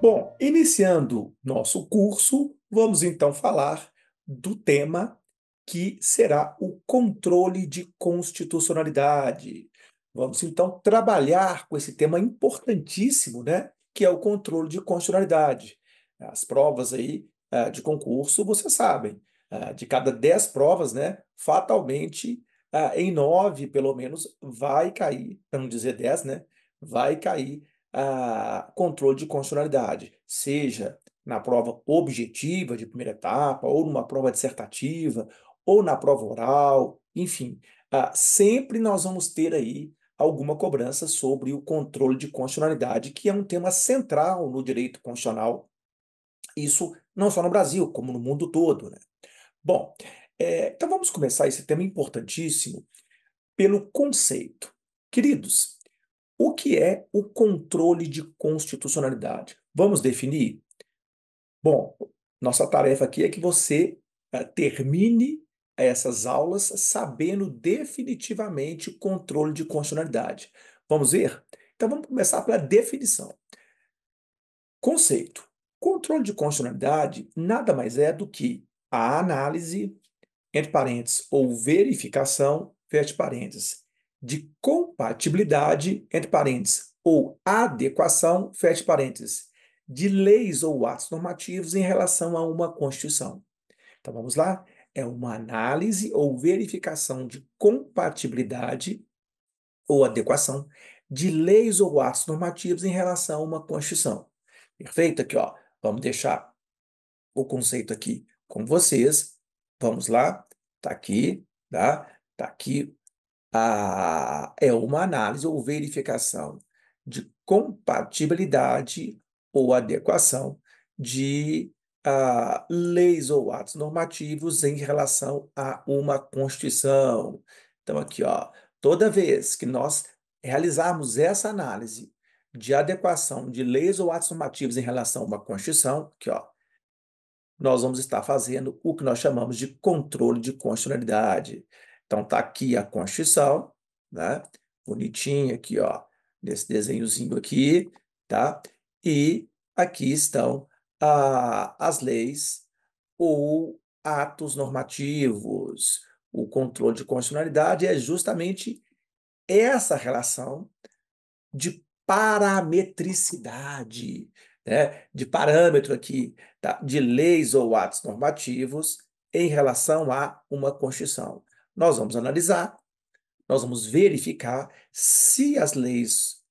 Bom, iniciando nosso curso, vamos então falar do tema que será o controle de constitucionalidade. Vamos então trabalhar com esse tema importantíssimo, né, que é o controle de constitucionalidade. As provas aí, de concurso, vocês sabem, de cada 10 provas, né, fatalmente, em 9, pelo menos, vai cair, para não dizer 10, né, vai cair controle de constitucionalidade, seja na prova objetiva de primeira etapa, ou numa prova dissertativa, ou na prova oral, enfim, sempre nós vamos ter aí alguma cobrança sobre o controle de constitucionalidade, que é um tema central no direito constitucional, isso não só no Brasil, como no mundo todo, né? Bom, então vamos começar esse tema importantíssimo pelo conceito. Queridos, o que é o controle de constitucionalidade? Vamos definir? Bom, nossa tarefa aqui é que você termine essas aulas sabendo definitivamente o controle de constitucionalidade. Vamos ver? Então vamos começar pela definição. Conceito. Controle de constitucionalidade nada mais é do que a análise, entre parênteses, ou verificação, fecha parênteses, de compatibilidade, entre parênteses, ou adequação, fecha parênteses, de leis ou atos normativos em relação a uma Constituição. Então vamos lá? É uma análise ou verificação de compatibilidade ou adequação de leis ou atos normativos em relação a uma Constituição. Perfeito? Aqui, ó. Vamos deixar o conceito aqui com vocês. Vamos lá? Tá aqui, tá? Tá aqui. É uma análise ou verificação de compatibilidade ou adequação de leis ou atos normativos em relação a uma Constituição. Então, aqui, ó, toda vez que nós realizarmos essa análise de adequação de leis ou atos normativos em relação a uma Constituição, aqui, ó, nós vamos estar fazendo o que nós chamamos de controle de constitucionalidade. Então, está aqui a Constituição, né? Bonitinha aqui, ó, nesse desenhozinho aqui, tá? E aqui estão as leis ou atos normativos. O controle de constitucionalidade é justamente essa relação de parametricidade, né, de parâmetro aqui, tá, de leis ou atos normativos em relação a uma Constituição. Nós vamos analisar, nós vamos verificar se as leis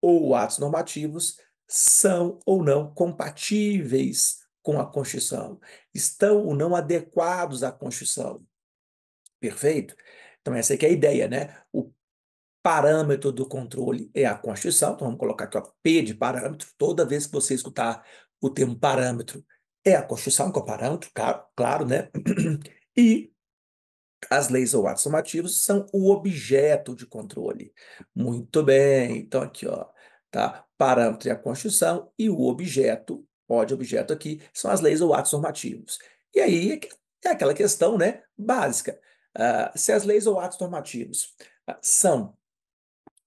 ou atos normativos são ou não compatíveis com a Constituição, estão ou não adequados à Constituição. Perfeito? Então, essa aqui é a ideia, né? O parâmetro do controle é a Constituição, então vamos colocar aqui, ó, P de parâmetro. Toda vez que você escutar o termo parâmetro, é a Constituição que é o parâmetro, claro, claro, né? E as leis ou atos normativos são o objeto de controle. Muito bem, então aqui, ó, tá? Parâmetro é a Constituição e o objeto, ó, de objeto aqui, são as leis ou atos normativos. E aí é aquela questão, né, básica. Se as leis ou atos normativos são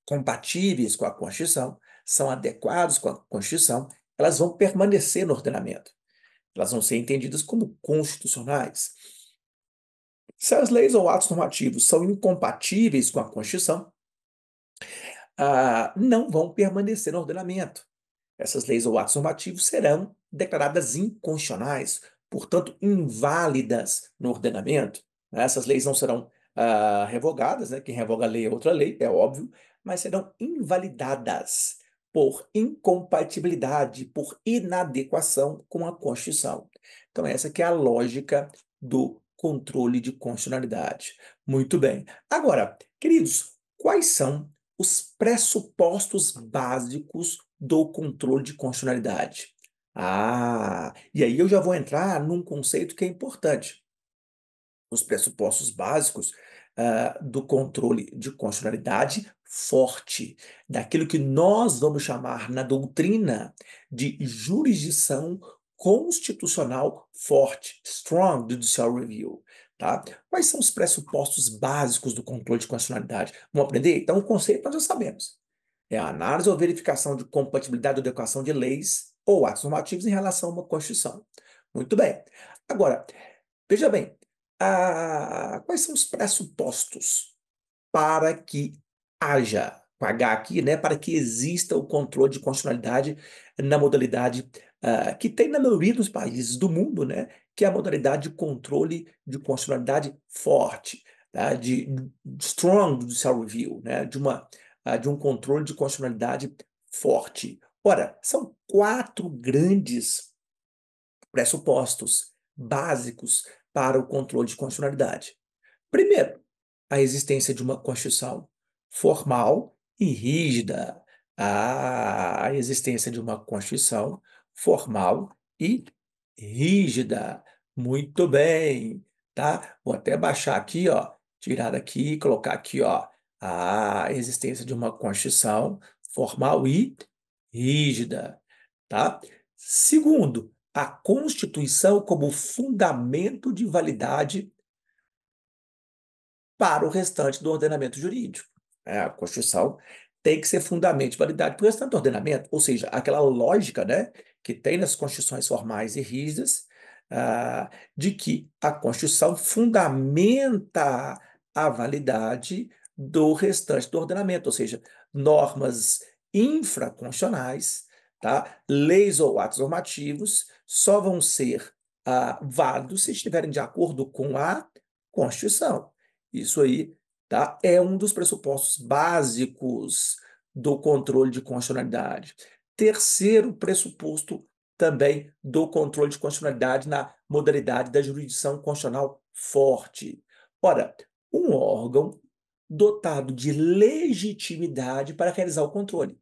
compatíveis com a Constituição, são adequados com a Constituição, elas vão permanecer no ordenamento. Elas vão ser entendidas como constitucionais. Se as leis ou atos normativos são incompatíveis com a Constituição, não vão permanecer no ordenamento. Essas leis ou atos normativos serão declaradas inconstitucionais, portanto, inválidas no ordenamento. Essas leis não serão revogadas, né? Quem revoga a lei é outra lei, é óbvio, mas serão invalidadas por incompatibilidade, por inadequação com a Constituição. Então, essa que é a lógica do controle de constitucionalidade. Muito bem. Agora, queridos, quais são os pressupostos básicos do controle de constitucionalidade? E aí eu já vou entrar num conceito que é importante. Os pressupostos básicos do controle de constitucionalidade forte, daquilo que nós vamos chamar na doutrina de jurisdição constitucional forte, strong judicial review, tá? Quais são os pressupostos básicos do controle de constitucionalidade? Vamos aprender? Então, o conceito nós já sabemos. É a análise ou verificação de compatibilidade ou adequação de leis ou atos normativos em relação a uma Constituição. Muito bem. Agora, veja bem, quais são os pressupostos para que haja, com H aqui, né, para que exista o controle de constitucionalidade na modalidade que tem na maioria dos países do mundo, né, que é a modalidade de controle de constitucionalidade forte, tá, de strong judicial review, né, de um controle de constitucionalidade forte. Ora, são quatro grandes pressupostos básicos para o controle de constitucionalidade. Primeiro, a existência de uma Constituição formal e rígida. A existência de uma Constituição formal e rígida. Muito bem, tá? Vou até baixar aqui, ó, tirar daqui e colocar aqui, ó, a existência de uma Constituição formal e rígida, tá? Segundo, a Constituição como fundamento de validade para o restante do ordenamento jurídico. A Constituição tem que ser fundamento de validade para o restante do ordenamento, ou seja, aquela lógica, né, que tem nas constituições formais e rígidas, de que a Constituição fundamenta a validade do restante do ordenamento, ou seja, normas infraconstitucionais, tá, leis ou atos normativos só vão ser válidos se estiverem de acordo com a Constituição. Isso aí, tá? É um dos pressupostos básicos do controle de constitucionalidade. Terceiro pressuposto também do controle de constitucionalidade na modalidade da jurisdição constitucional forte. Ora, um órgão dotado de legitimidade para realizar o controle.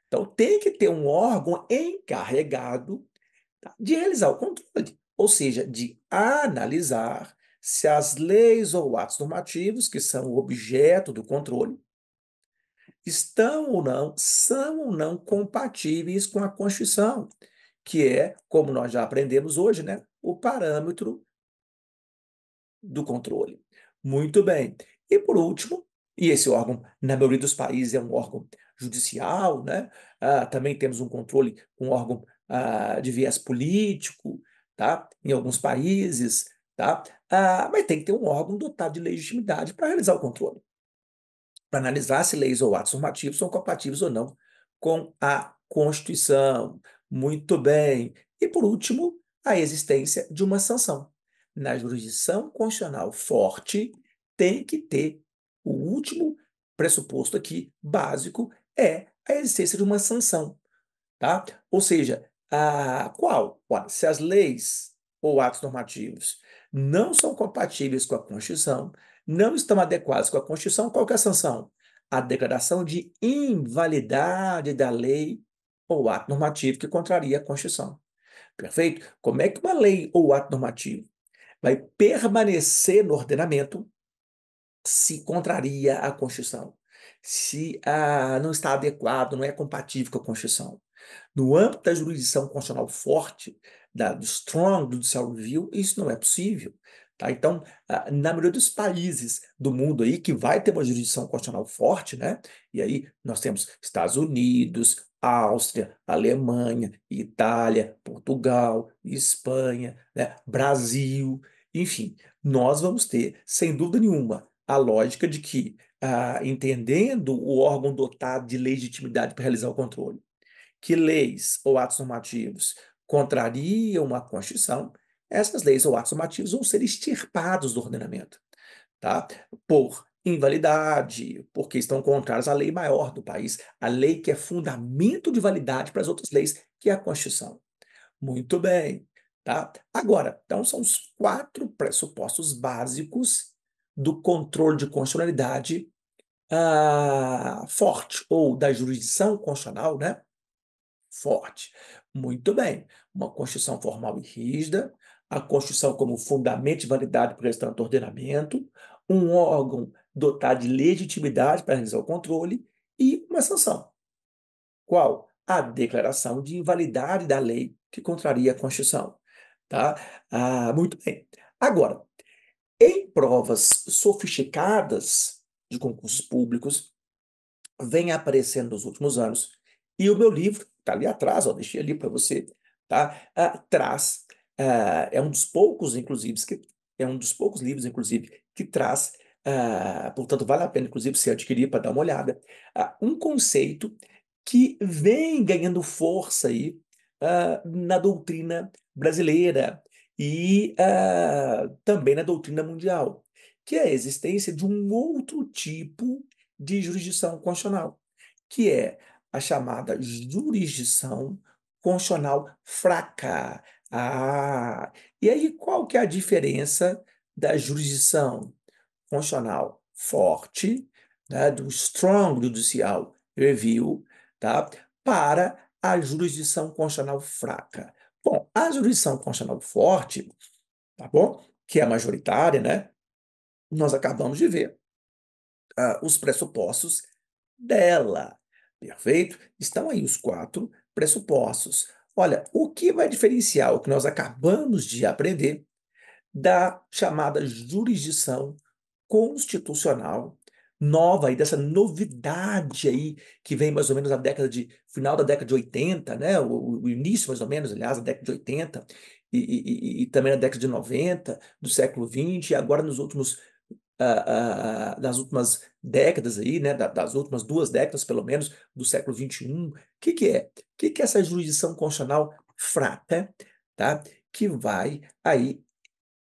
Então, tem que ter um órgão encarregado, tá, de realizar o controle, ou seja, de analisar se as leis ou atos normativos, que são o objeto do controle, são ou não compatíveis com a Constituição, que é, como nós já aprendemos hoje, né, o parâmetro do controle. Muito bem. E por último, e esse órgão, na maioria dos países, é um órgão judicial, né? Também temos um controle, um órgão de viés político, tá? Em alguns países, tá? Mas tem que ter um órgão dotado de legitimidade para realizar o controle, para analisar se leis ou atos normativos são compatíveis ou não com a Constituição. Muito bem. E, por último, a existência de uma sanção. Na jurisdição constitucional forte, tem que ter o último pressuposto aqui, básico, é a existência de uma sanção, tá? Ou seja, qual? Ora, se as leis ou atos normativos não são compatíveis com a Constituição, não estão adequados com a Constituição, qual que é a sanção? A declaração de invalidade da lei ou ato normativo que contraria a Constituição. Perfeito? Como é que uma lei ou ato normativo vai permanecer no ordenamento se contraria a Constituição? Se não está adequado, não é compatível com a Constituição? No âmbito da jurisdição constitucional forte, do strong judicial review, isso não é possível. Tá? Então, na maioria dos países do mundo aí que vai ter uma jurisdição constitucional forte, né? E aí nós temos Estados Unidos, Áustria, Alemanha, Itália, Portugal, Espanha, né? Brasil, enfim, nós vamos ter, sem dúvida nenhuma, a lógica de que, entendendo o órgão dotado de legitimidade para realizar o controle, que leis ou atos normativos contrariam a Constituição, essas leis ou atos normativos vão ser extirpados do ordenamento, tá? Por invalidade, porque estão contrários à lei maior do país, a lei que é fundamento de validade para as outras leis, que é a Constituição. Muito bem, tá? Agora, então são os quatro pressupostos básicos do controle de constitucionalidade forte, ou da jurisdição constitucional, né? Forte. Muito bem. Uma Constituição formal e rígida, a Constituição como fundamento de validade para o restante do ordenamento, um órgão dotado de legitimidade para realizar o controle e uma sanção. Qual? A declaração de invalidade da lei que contraria a Constituição. Tá? Muito bem. Agora, em provas sofisticadas de concursos públicos, vem aparecendo nos últimos anos. E o meu livro, está ali atrás, ó, deixei ali para você, tá? Traz, é um dos poucos, inclusive, é um dos poucos livros, inclusive, que traz, portanto, vale a pena, inclusive, você adquirir para dar uma olhada, um conceito que vem ganhando força aí, na doutrina brasileira e também na doutrina mundial, que é a existência de um outro tipo de jurisdição constitucional, que é a chamada jurisdição constitucional fraca. E aí qual que é a diferença da jurisdição constitucional forte, né, do strong judicial review, tá, para a jurisdição constitucional fraca? Bom, a jurisdição constitucional forte, tá bom, que é a majoritária, né, nós acabamos de ver os pressupostos dela. Perfeito? Estão aí os 4 pressupostos. Olha, o que vai diferenciar o que nós acabamos de aprender da chamada jurisdição constitucional nova aí, dessa novidade aí, que vem mais ou menos na década de final da década de 80, né? O início, mais ou menos, aliás, da década de 80, e também na década de 90, do século 20, e agora nos últimos das últimas décadas aí, né, das últimas 2 décadas, pelo menos, do século XXI. O que que é? O que que é essa jurisdição constitucional fraca, tá? Que vai aí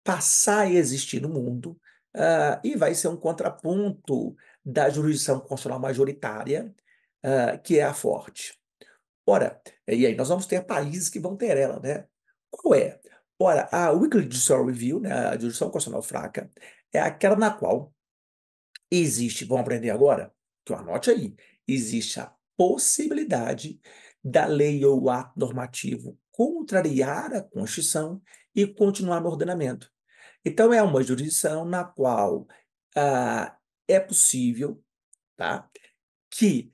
passar a existir no mundo, e vai ser um contraponto da jurisdição constitucional majoritária, que é a forte. Ora, e aí nós vamos ter países que vão ter ela, né? Qual é? Ora, a Weekly Judicial Review, né, a jurisdição constitucional fraca, é aquela na qual existe, vamos aprender agora? Então anote aí, existe a possibilidade da lei ou ato normativo contrariar a Constituição e continuar no ordenamento. Então é uma jurisdição na qual é possível, tá, que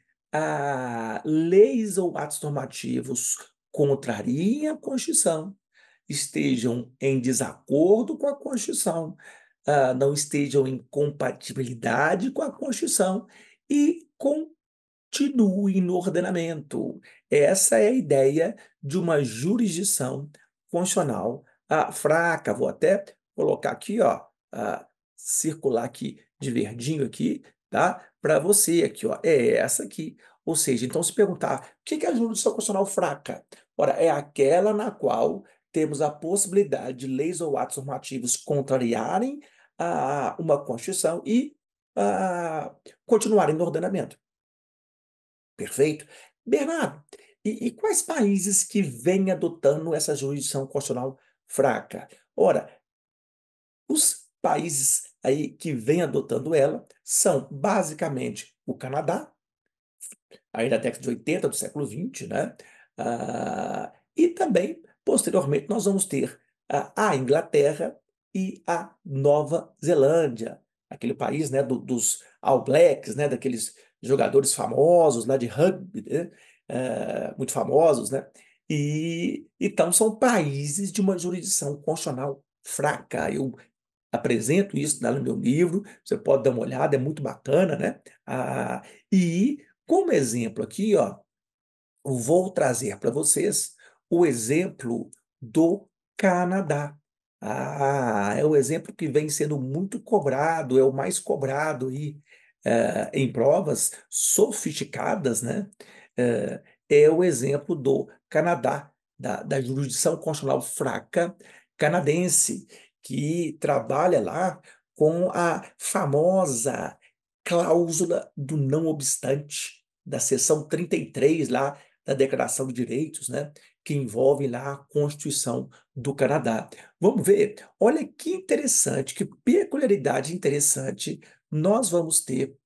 leis ou atos normativos contrariem a Constituição, estejam em desacordo com a Constituição, não estejam em compatibilidade com a Constituição e continuem no ordenamento. Essa é a ideia de uma jurisdição constitucional fraca. Vou até colocar aqui, ó, circular aqui de verdinho aqui, tá? Para você aqui, ó, é essa aqui. Ou seja, então se perguntar, o que é a jurisdição constitucional fraca? Ora, é aquela na qual temos a possibilidade de leis ou atos normativos contrariarem uma Constituição e continuarem no ordenamento. Perfeito? Bernardo, e quais países que vêm adotando essa jurisdição constitucional fraca? Ora, os países aí que vêm adotando ela são basicamente o Canadá, aí da década de 80 do século XX, né? E também, posteriormente, nós vamos ter a Inglaterra e a Nova Zelândia, aquele país, né, dos All Blacks, né, daqueles jogadores famosos lá de rugby, né, muito famosos, né? E então são países de uma jurisdição constitucional fraca. Eu apresento isso lá no meu livro, você pode dar uma olhada, é muito bacana, né? E como exemplo aqui, ó, eu vou trazer para vocês o exemplo do Canadá. É o exemplo que vem sendo muito cobrado, é o mais cobrado aí, em provas sofisticadas, né? É o exemplo do Canadá, da jurisdição constitucional fraca canadense, que trabalha lá com a famosa cláusula do não obstante, da seção 33 lá da Declaração de Direitos, né, que envolve lá a Constituição do Canadá. Vamos ver? Olha que interessante, que peculiaridade interessante nós vamos ter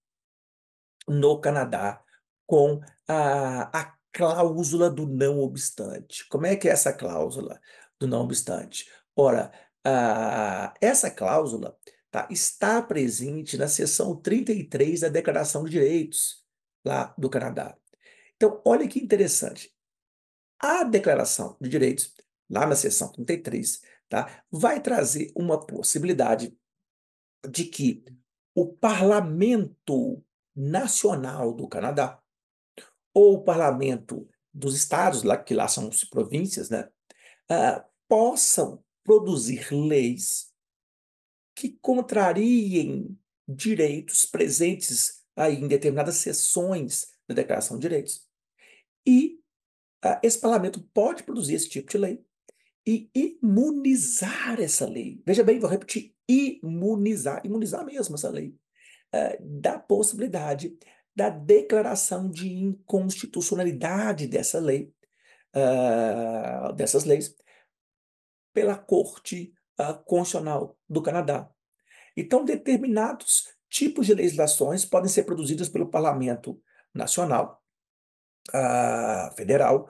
no Canadá com a cláusula do não obstante. Como é que é essa cláusula do não obstante? Ora, essa cláusula, tá, está presente na seção 33 da Declaração de Direitos lá do Canadá. Então, olha que interessante. A Declaração de Direitos, lá na seção 33, tá, vai trazer uma possibilidade de que o parlamento Nacional do Canadá, ou o parlamento dos estados, lá, que lá são províncias, né, possam produzir leis que contrariem direitos presentes aí em determinadas seções da Declaração de Direitos. E esse parlamento pode produzir esse tipo de lei e imunizar essa lei. Veja bem, vou repetir, imunizar mesmo essa lei, da possibilidade da declaração de inconstitucionalidade dessa lei, dessas leis, pela Corte Constitucional do Canadá. Então, determinados tipos de legislações podem ser produzidas pelo Parlamento Nacional, federal,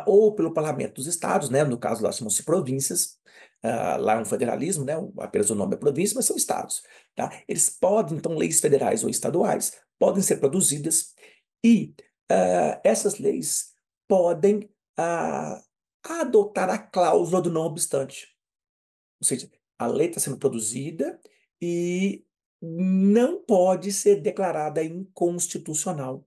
ou pelo Parlamento dos Estados, né? No caso, lá chamam-se províncias, lá é um federalismo, né? Apenas o nome é província, mas são estados, tá? Eles podem, então, leis federais ou estaduais podem ser produzidas e essas leis podem adotar a cláusula do não obstante. Ou seja, a lei está sendo produzida e não pode ser declarada inconstitucional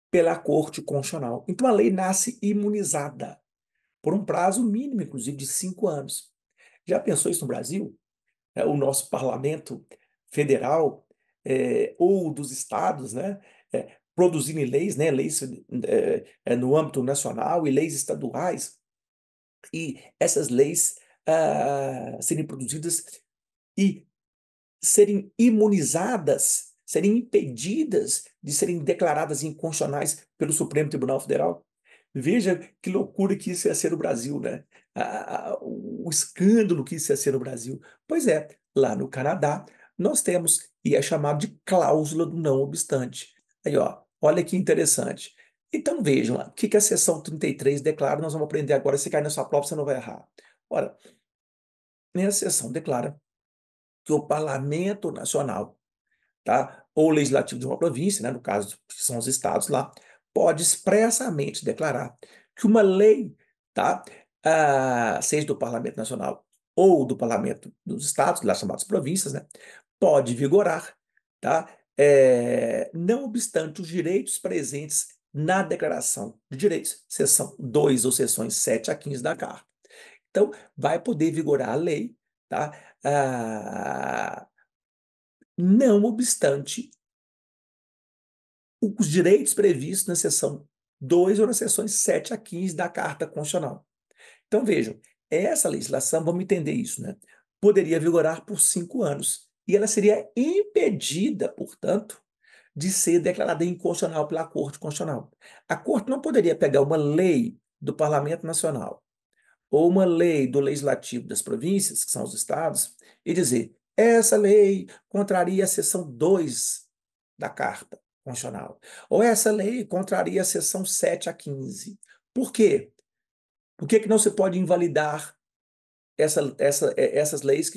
pela Corte Constitucional. Então a lei nasce imunizada por um prazo mínimo, inclusive, de 5 anos. Já pensou isso no Brasil? O nosso parlamento federal, ou dos estados, né, produzirem leis, né, leis no âmbito nacional e leis estaduais, e essas leis serem produzidas e serem imunizadas, serem impedidas de serem declaradas inconstitucionais pelo Supremo Tribunal Federal. Veja que loucura que isso ia ser no Brasil, né? O escândalo que isso ia ser no Brasil. Pois é, lá no Canadá, nós temos, e é chamado de cláusula do não obstante. Aí, ó, olha que interessante. Então vejam, o que a seção 33 declara, nós vamos aprender agora, se cair na sua prova, você não vai errar. Ora, nessa seção declara que o Parlamento Nacional, tá, ou o legislativo de uma província, né, no caso, que são os estados lá, pode expressamente declarar que uma lei, tá, seja do Parlamento Nacional ou do Parlamento dos estados, lá chamadas províncias, né, pode vigorar, tá, não obstante os direitos presentes na Declaração de Direitos, seção 2 ou seções 7 a 15 da Carta. Então, vai poder vigorar a lei, tá? Não obstante os direitos previstos na seção 2 ou nas seções 7 a 15 da Carta Constitucional. Então, vejam, essa legislação, vamos entender isso, né? Poderia vigorar por 5 anos e ela seria impedida, portanto, de ser declarada inconstitucional pela Corte Constitucional. A Corte não poderia pegar uma lei do Parlamento Nacional ou uma lei do legislativo das províncias, que são os estados, e dizer: essa lei contraria a seção 2 da Carta Constitucional, ou essa lei contraria a seção 7 a 15. Por quê? Por que não se pode invalidar essas leis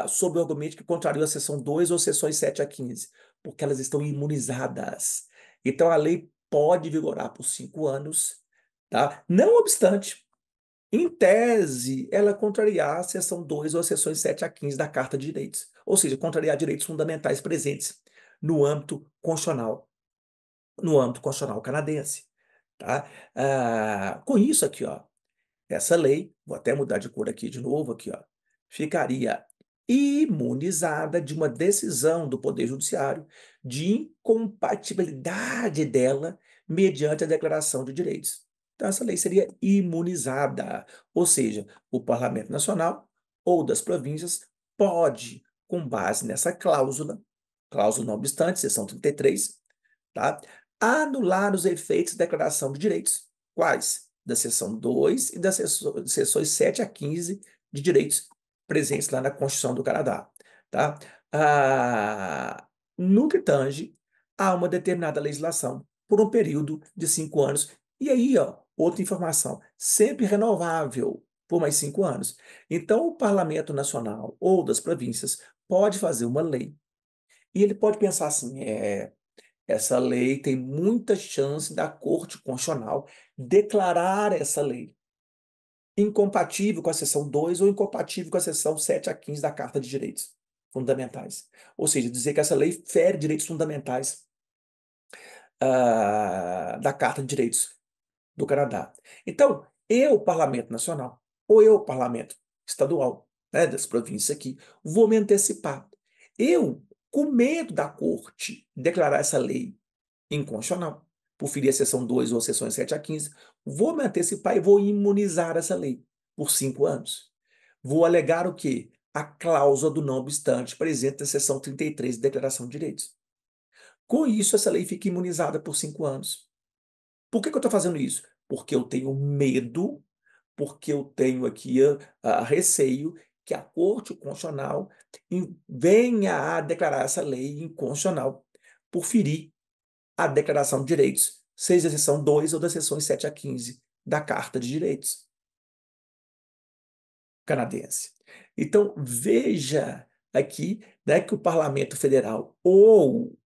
sob o argumento que contrariam a seção 2 ou seções 7 a 15? Porque elas estão imunizadas. Então a lei pode vigorar por 5 anos, tá? Não obstante, em tese, ela contrariar a seção 2 ou as seções 7 a 15 da Carta de Direitos, ou seja, contrariar direitos fundamentais presentes no âmbito constitucional, no âmbito constitucional canadense, tá? Com isso aqui, ó, essa lei, vou até mudar de cor aqui de novo, aqui, ó, ficaria imunizada de uma decisão do Poder Judiciário de incompatibilidade dela mediante a Declaração de Direitos. Então, essa lei seria imunizada, ou seja, o Parlamento Nacional ou das províncias pode, com base nessa cláusula não obstante, seção 33, tá, anular os efeitos da Declaração de Direitos. Quais? Da seção 2 e das seções 7 a 15 de direitos presentes lá na Constituição do Canadá. Tá? No que tange a uma determinada legislação por um período de 5 anos. E aí, ó, outra informação, sempre renovável por mais 5 anos. Então, o Parlamento Nacional ou das províncias pode fazer uma lei e ele pode pensar assim, essa lei tem muita chance da Corte Constitucional declarar essa lei incompatível com a seção 2 ou incompatível com a seção 7 a 15 da Carta de Direitos. fundamentais. Ou seja, dizer que essa lei fere direitos fundamentais da Carta de Direitos do Canadá. Então, eu, Parlamento Nacional, ou eu, Parlamento Estadual, né, das províncias aqui, vou me antecipar. Eu, com medo da Corte declarar essa lei inconstitucional, por ferir a seção 2 ou a seções 7 a 15, vou me antecipar e vou imunizar essa lei por 5 anos. Vou alegar o quê? A cláusula do não obstante presente na seção 33 da Declaração de Direitos. Com isso, essa lei fica imunizada por 5 anos. Por que eu estou fazendo isso? Porque eu tenho medo, porque eu tenho aqui receio que a Corte Constitucional venha a declarar essa lei inconstitucional por ferir a Declaração de Direitos, seja da seção 2 ou das seções 7 a 15 da Carta de Direitos canadense. Então, veja aqui, né, que o Parlamento Federal ou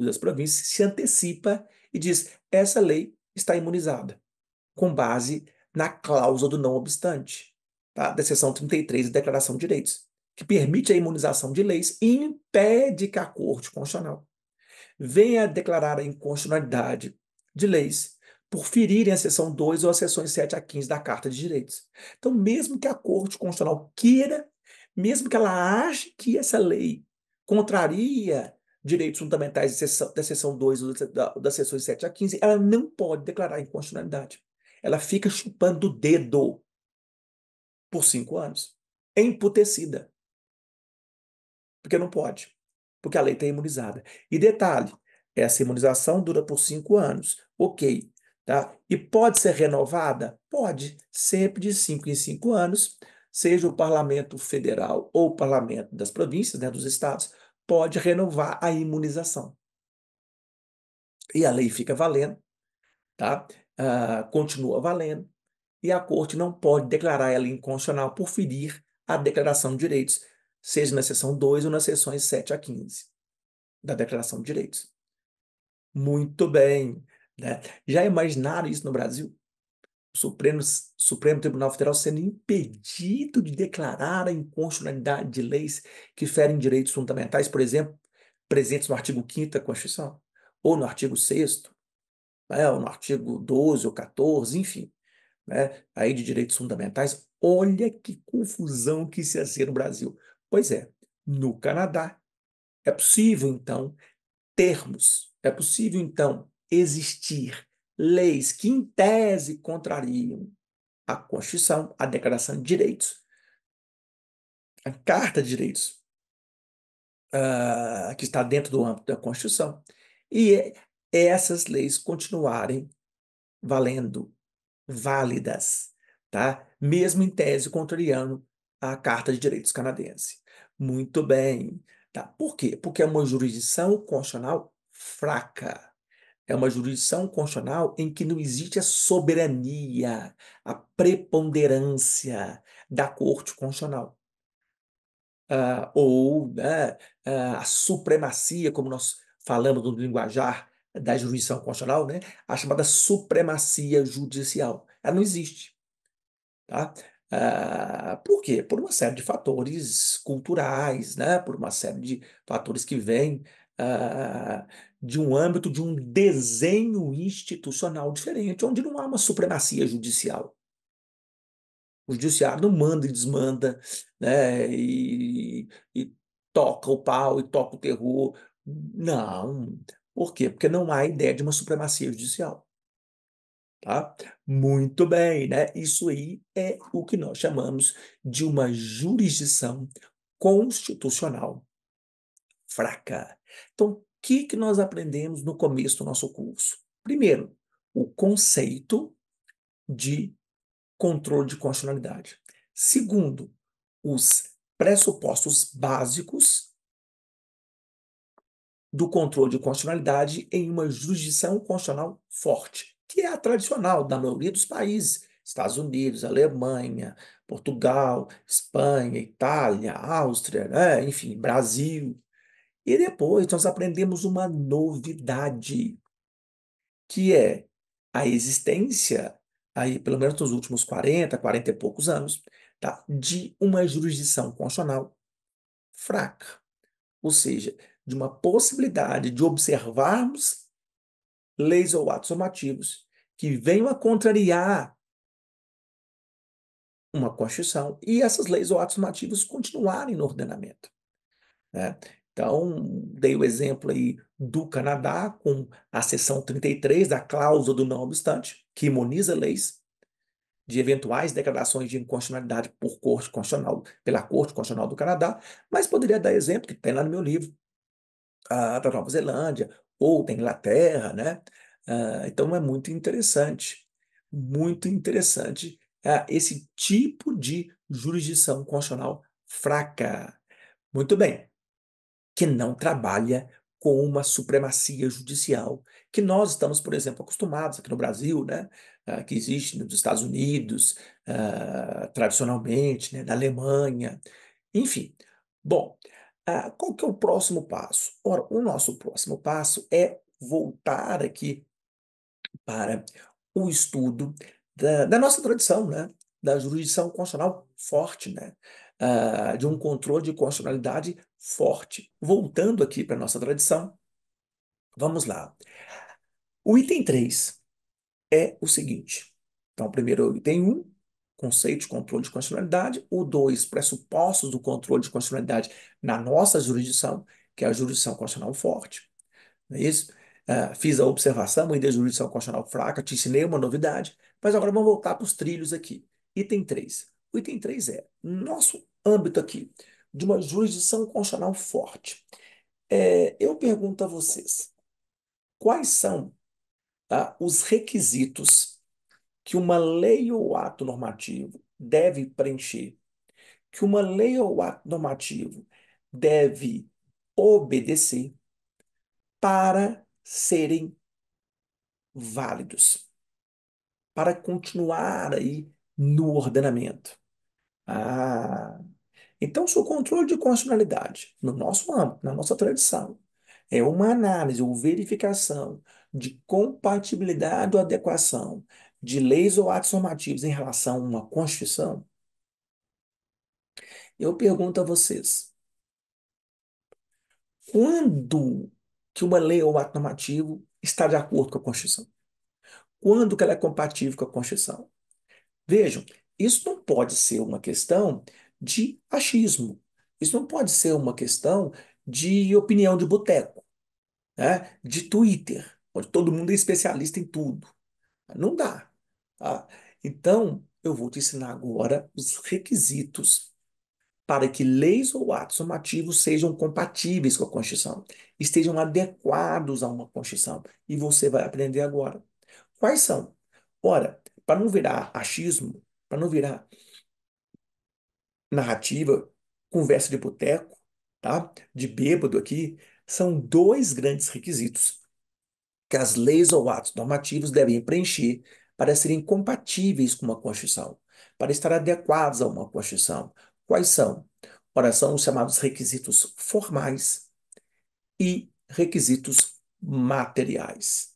das províncias se antecipa e diz: essa lei está imunizada, com base na cláusula do não obstante, tá? Da seção 33 da Declaração de Direitos, que permite a imunização de leis e impede que a Corte Constitucional venha a declarar a inconstitucionalidade de leis por ferirem a seção 2 ou as seções 7 a 15 da Carta de Direitos. Então, mesmo que a Corte Constitucional queira, mesmo que ela ache que essa lei contraria direitos fundamentais da seção 2 ou das seções 7 a 15, ela não pode declarar inconstitucionalidade. Ela fica chupando o dedo por 5 anos. É emputecida, porque não pode, porque a lei está imunizada. E detalhe, essa imunização dura por 5 anos, ok, tá? E pode ser renovada? Pode, sempre de 5 em 5 anos, seja o Parlamento Federal ou o Parlamento das províncias, né, dos estados, pode renovar a imunização. E a lei fica valendo, tá? Continua valendo, e a Corte não pode declarar ela inconstitucional por ferir a Declaração de Direitos, seja na seção 2 ou nas seções 7 a 15 da Declaração de Direitos. Muito bem, né? Já imaginaram isso no Brasil? O Supremo Tribunal Federal sendo impedido de declarar a inconstitucionalidade de leis que ferem direitos fundamentais, por exemplo, presentes no artigo 5º da Constituição, ou no artigo 6º, né, ou no artigo 12 ou 14, enfim, né, aí de direitos fundamentais. Olha que confusão que isso ia ser no Brasil. Pois é, no Canadá é possível, então, é possível, então, existir leis que, em tese, contrariam a Constituição, a Declaração de Direitos, a Carta de Direitos, que está dentro do âmbito da Constituição, e essas leis continuarem valendo, válidas, tá? Mesmo em tese contrariando a Carta de Direitos canadense. Muito bem, tá? Por quê? Porque é uma jurisdição constitucional fraca. É uma jurisdição constitucional em que não existe a soberania, a preponderância da Corte Constitucional. Ou né, a supremacia, como nós falamos no linguajar da jurisdição constitucional, né, a chamada supremacia judicial. Ela não existe. Tá? Por quê? Por uma série de fatores culturais, né? Por uma série de fatores que vêm ah, de um âmbito de um desenho institucional diferente, onde não há uma supremacia judicial. O judiciário não manda e desmanda, né? E toca o pau e toca o terror. Não. Por quê? Porque não há ideia de uma supremacia judicial. Tá? Muito bem, né? Isso aí é o que nós chamamos de uma jurisdição constitucional fraca. Então, o que nós aprendemos no começo do nosso curso? Primeiro, o conceito de controle de constitucionalidade. Segundo, os pressupostos básicos do controle de constitucionalidade em uma jurisdição constitucional forte, que é a tradicional da maioria dos países, Estados Unidos, Alemanha, Portugal, Espanha, Itália, Áustria, né? Enfim, Brasil. E depois nós aprendemos uma novidade, que é a existência, aí, pelo menos nos últimos 40 e poucos anos, tá, de uma jurisdição constitucional fraca, ou seja, de uma possibilidade de observarmos leis ou atos normativos que venham a contrariar uma Constituição e essas leis ou atos normativos continuarem no ordenamento, né? Então, dei o exemplo aí do Canadá com a seção 33 da cláusula do não obstante, que imuniza leis de eventuais declarações de inconstitucionalidade pela Corte Constitucional do Canadá, mas poderia dar exemplo, que tem lá no meu livro, da Nova Zelândia ou da Inglaterra, né? Então é muito interessante, esse tipo de jurisdição constitucional fraca. Muito bem, que não trabalha com uma supremacia judicial, que nós estamos, por exemplo, acostumados aqui no Brasil, né? Que existe nos Estados Unidos, tradicionalmente, né? Na Alemanha, enfim. Bom, qual que é o próximo passo? Ora, o nosso próximo passo é voltar aqui para o estudo da nossa tradição, né? Da jurisdição constitucional forte, né? De um controle de constitucionalidade forte. Voltando aqui para a nossa tradição, vamos lá. O item 3 é o seguinte. Então, primeiro, o item 1, conceito de controle de constitucionalidade. O 2, pressupostos do controle de constitucionalidade na nossa jurisdição, que é a jurisdição constitucional forte. Não é isso? Fiz a observação aí da jurisdição constitucional fraca, te ensinei uma novidade, mas agora vamos voltar para os trilhos aqui. Item 3. O item 3 é nosso âmbito aqui de uma jurisdição constitucional forte. Eu pergunto a vocês, quais são os requisitos que uma lei ou ato normativo deve preencher, que uma lei ou ato normativo deve obedecer para serem válidos, para continuar aí no ordenamento. Ah, então, se o controle de constitucionalidade, no nosso âmbito, na nossa tradição, é uma análise ou verificação de compatibilidade ou adequação de leis ou atos normativos em relação a uma Constituição, eu pergunto a vocês, quando que uma lei ou ato normativo está de acordo com a Constituição? Quando que ela é compatível com a Constituição? Vejam, isso não pode ser uma questão de achismo. Isso não pode ser uma questão de opinião de boteco, né? De Twitter, onde todo mundo é especialista em tudo. Não dá, tá? Então, eu vou te ensinar agora os requisitos para que leis ou atos normativos sejam compatíveis com a Constituição, estejam adequados a uma Constituição. E você vai aprender agora. Quais são? Ora, para não virar achismo, para não virar narrativa, conversa de boteco, tá? De bêbado aqui, são dois grandes requisitos que as leis ou atos normativos devem preencher para serem compatíveis com uma Constituição, para estar adequados a uma Constituição. Quais são? Ora, são os chamados requisitos formais e requisitos materiais.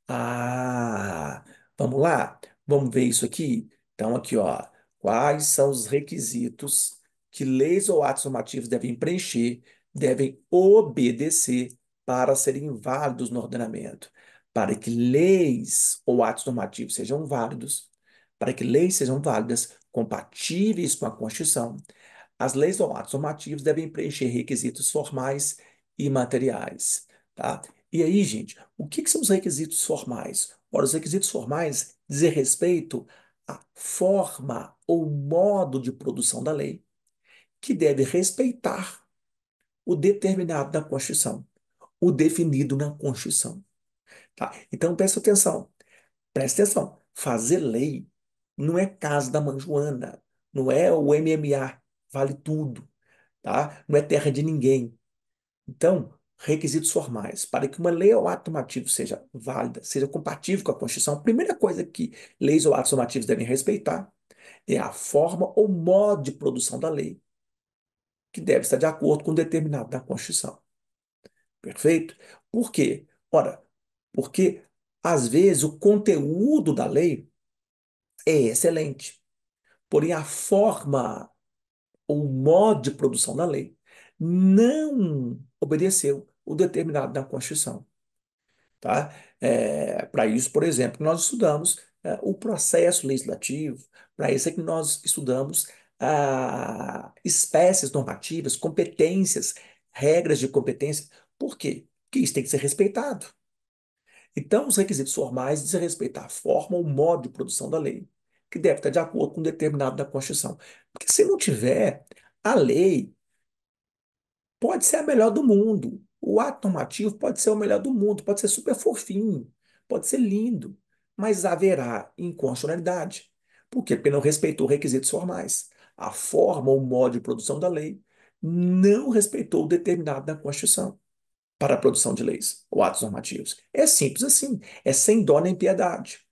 Ah, vamos lá? Vamos ver isso aqui? Então, aqui, ó. Quais são os requisitos que leis ou atos normativos devem preencher, devem obedecer para serem válidos no ordenamento? Para que leis ou atos normativos sejam válidos, para que leis sejam válidas, compatíveis com a Constituição, as leis ou atos normativos devem preencher requisitos formais e materiais, tá? E aí, gente, o que são os requisitos formais? Ora, os requisitos formais dizem respeito à forma ou modo de produção da lei, que deve respeitar o determinado na Constituição, o definido na Constituição, tá? Então, presta atenção. Fazer lei não é casa da mãe Joana, não é o MMA, vale tudo, tá? Não é terra de ninguém. Então, requisitos formais. Para que uma lei ou ato normativo seja válida, seja compatível com a Constituição, a primeira coisa que leis ou atos normativos devem respeitar é a forma ou modo de produção da lei, que deve estar de acordo com o determinado da Constituição. Perfeito? Por quê? Ora, porque às vezes o conteúdo da lei é excelente, porém a forma ou modo de produção da lei não obedeceu o determinado na Constituição, tá? Para isso, por exemplo, nós estudamos o processo legislativo, para isso é que nós estudamos espécies normativas, competências, regras de competência. Por quê? Porque isso tem que ser respeitado. Então, os requisitos formais dizem respeito à forma ou modo de produção da lei, que deve estar de acordo com o determinado da Constituição. Porque se não tiver, a lei pode ser a melhor do mundo. O ato normativo pode ser o melhor do mundo, pode ser super fofinho, pode ser lindo, mas haverá inconstitucionalidade. Por quê? Porque não respeitou requisitos formais. A forma ou modo de produção da lei não respeitou o determinado na Constituição para a produção de leis ou atos normativos. É simples assim, é sem dó nem piedade,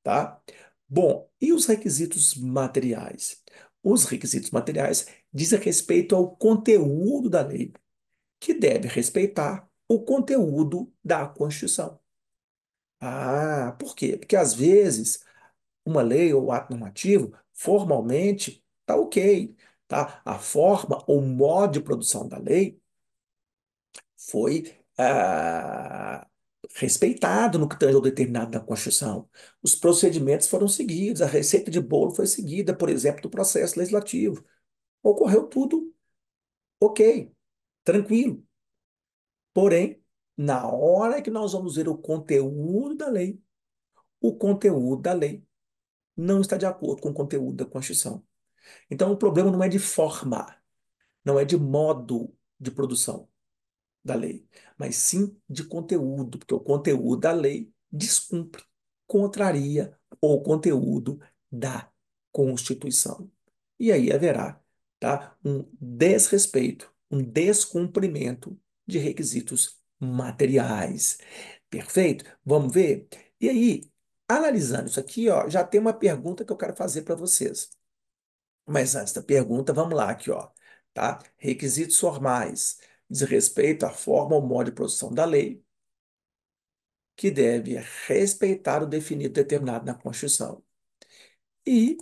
tá? Bom, e os requisitos materiais? Os requisitos materiais dizem respeito ao conteúdo da lei, que deve respeitar o conteúdo da Constituição. Ah, por quê? Porque às vezes uma lei ou ato normativo, formalmente, tá ok, tá? A forma ou modo de produção da lei foi respeitado no que tange ao determinado na Constituição. Os procedimentos foram seguidos, a receita de bolo foi seguida, por exemplo, do processo legislativo. Ocorreu tudo ok, tranquilo. Porém, na hora que nós vamos ver o conteúdo da lei não está de acordo com o conteúdo da Constituição. Então, o problema não é de forma, não é de modo de produção da lei, mas sim de conteúdo, porque o conteúdo da lei descumpre, contraria o conteúdo da Constituição. E aí haverá, tá, um desrespeito, um descumprimento de requisitos materiais. Perfeito? Vamos ver? E aí, analisando isso aqui, ó, já tem uma pergunta que eu quero fazer para vocês. Mas antes da pergunta, vamos lá aqui, ó, tá? Requisitos formais diz respeito à forma ou modo de produção da lei, que deve respeitar o definido determinado na Constituição. E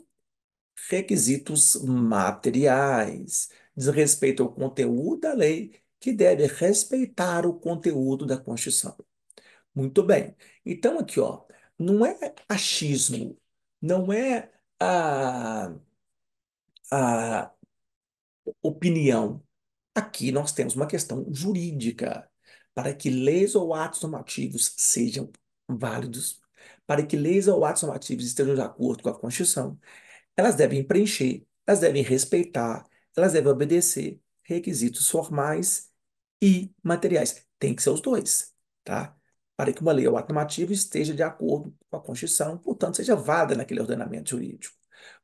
requisitos materiais diz respeito ao conteúdo da lei, que deve respeitar o conteúdo da Constituição. Muito bem. Então, aqui, ó, não é achismo, não é a opinião. Aqui nós temos uma questão jurídica. Para que leis ou atos normativos sejam válidos, para que leis ou atos normativos estejam de acordo com a Constituição, elas devem preencher, elas devem respeitar, elas devem obedecer requisitos formais e materiais. Tem que ser os dois, tá? Para que uma lei ou ato normativo esteja de acordo com a Constituição, portanto, seja válida naquele ordenamento jurídico.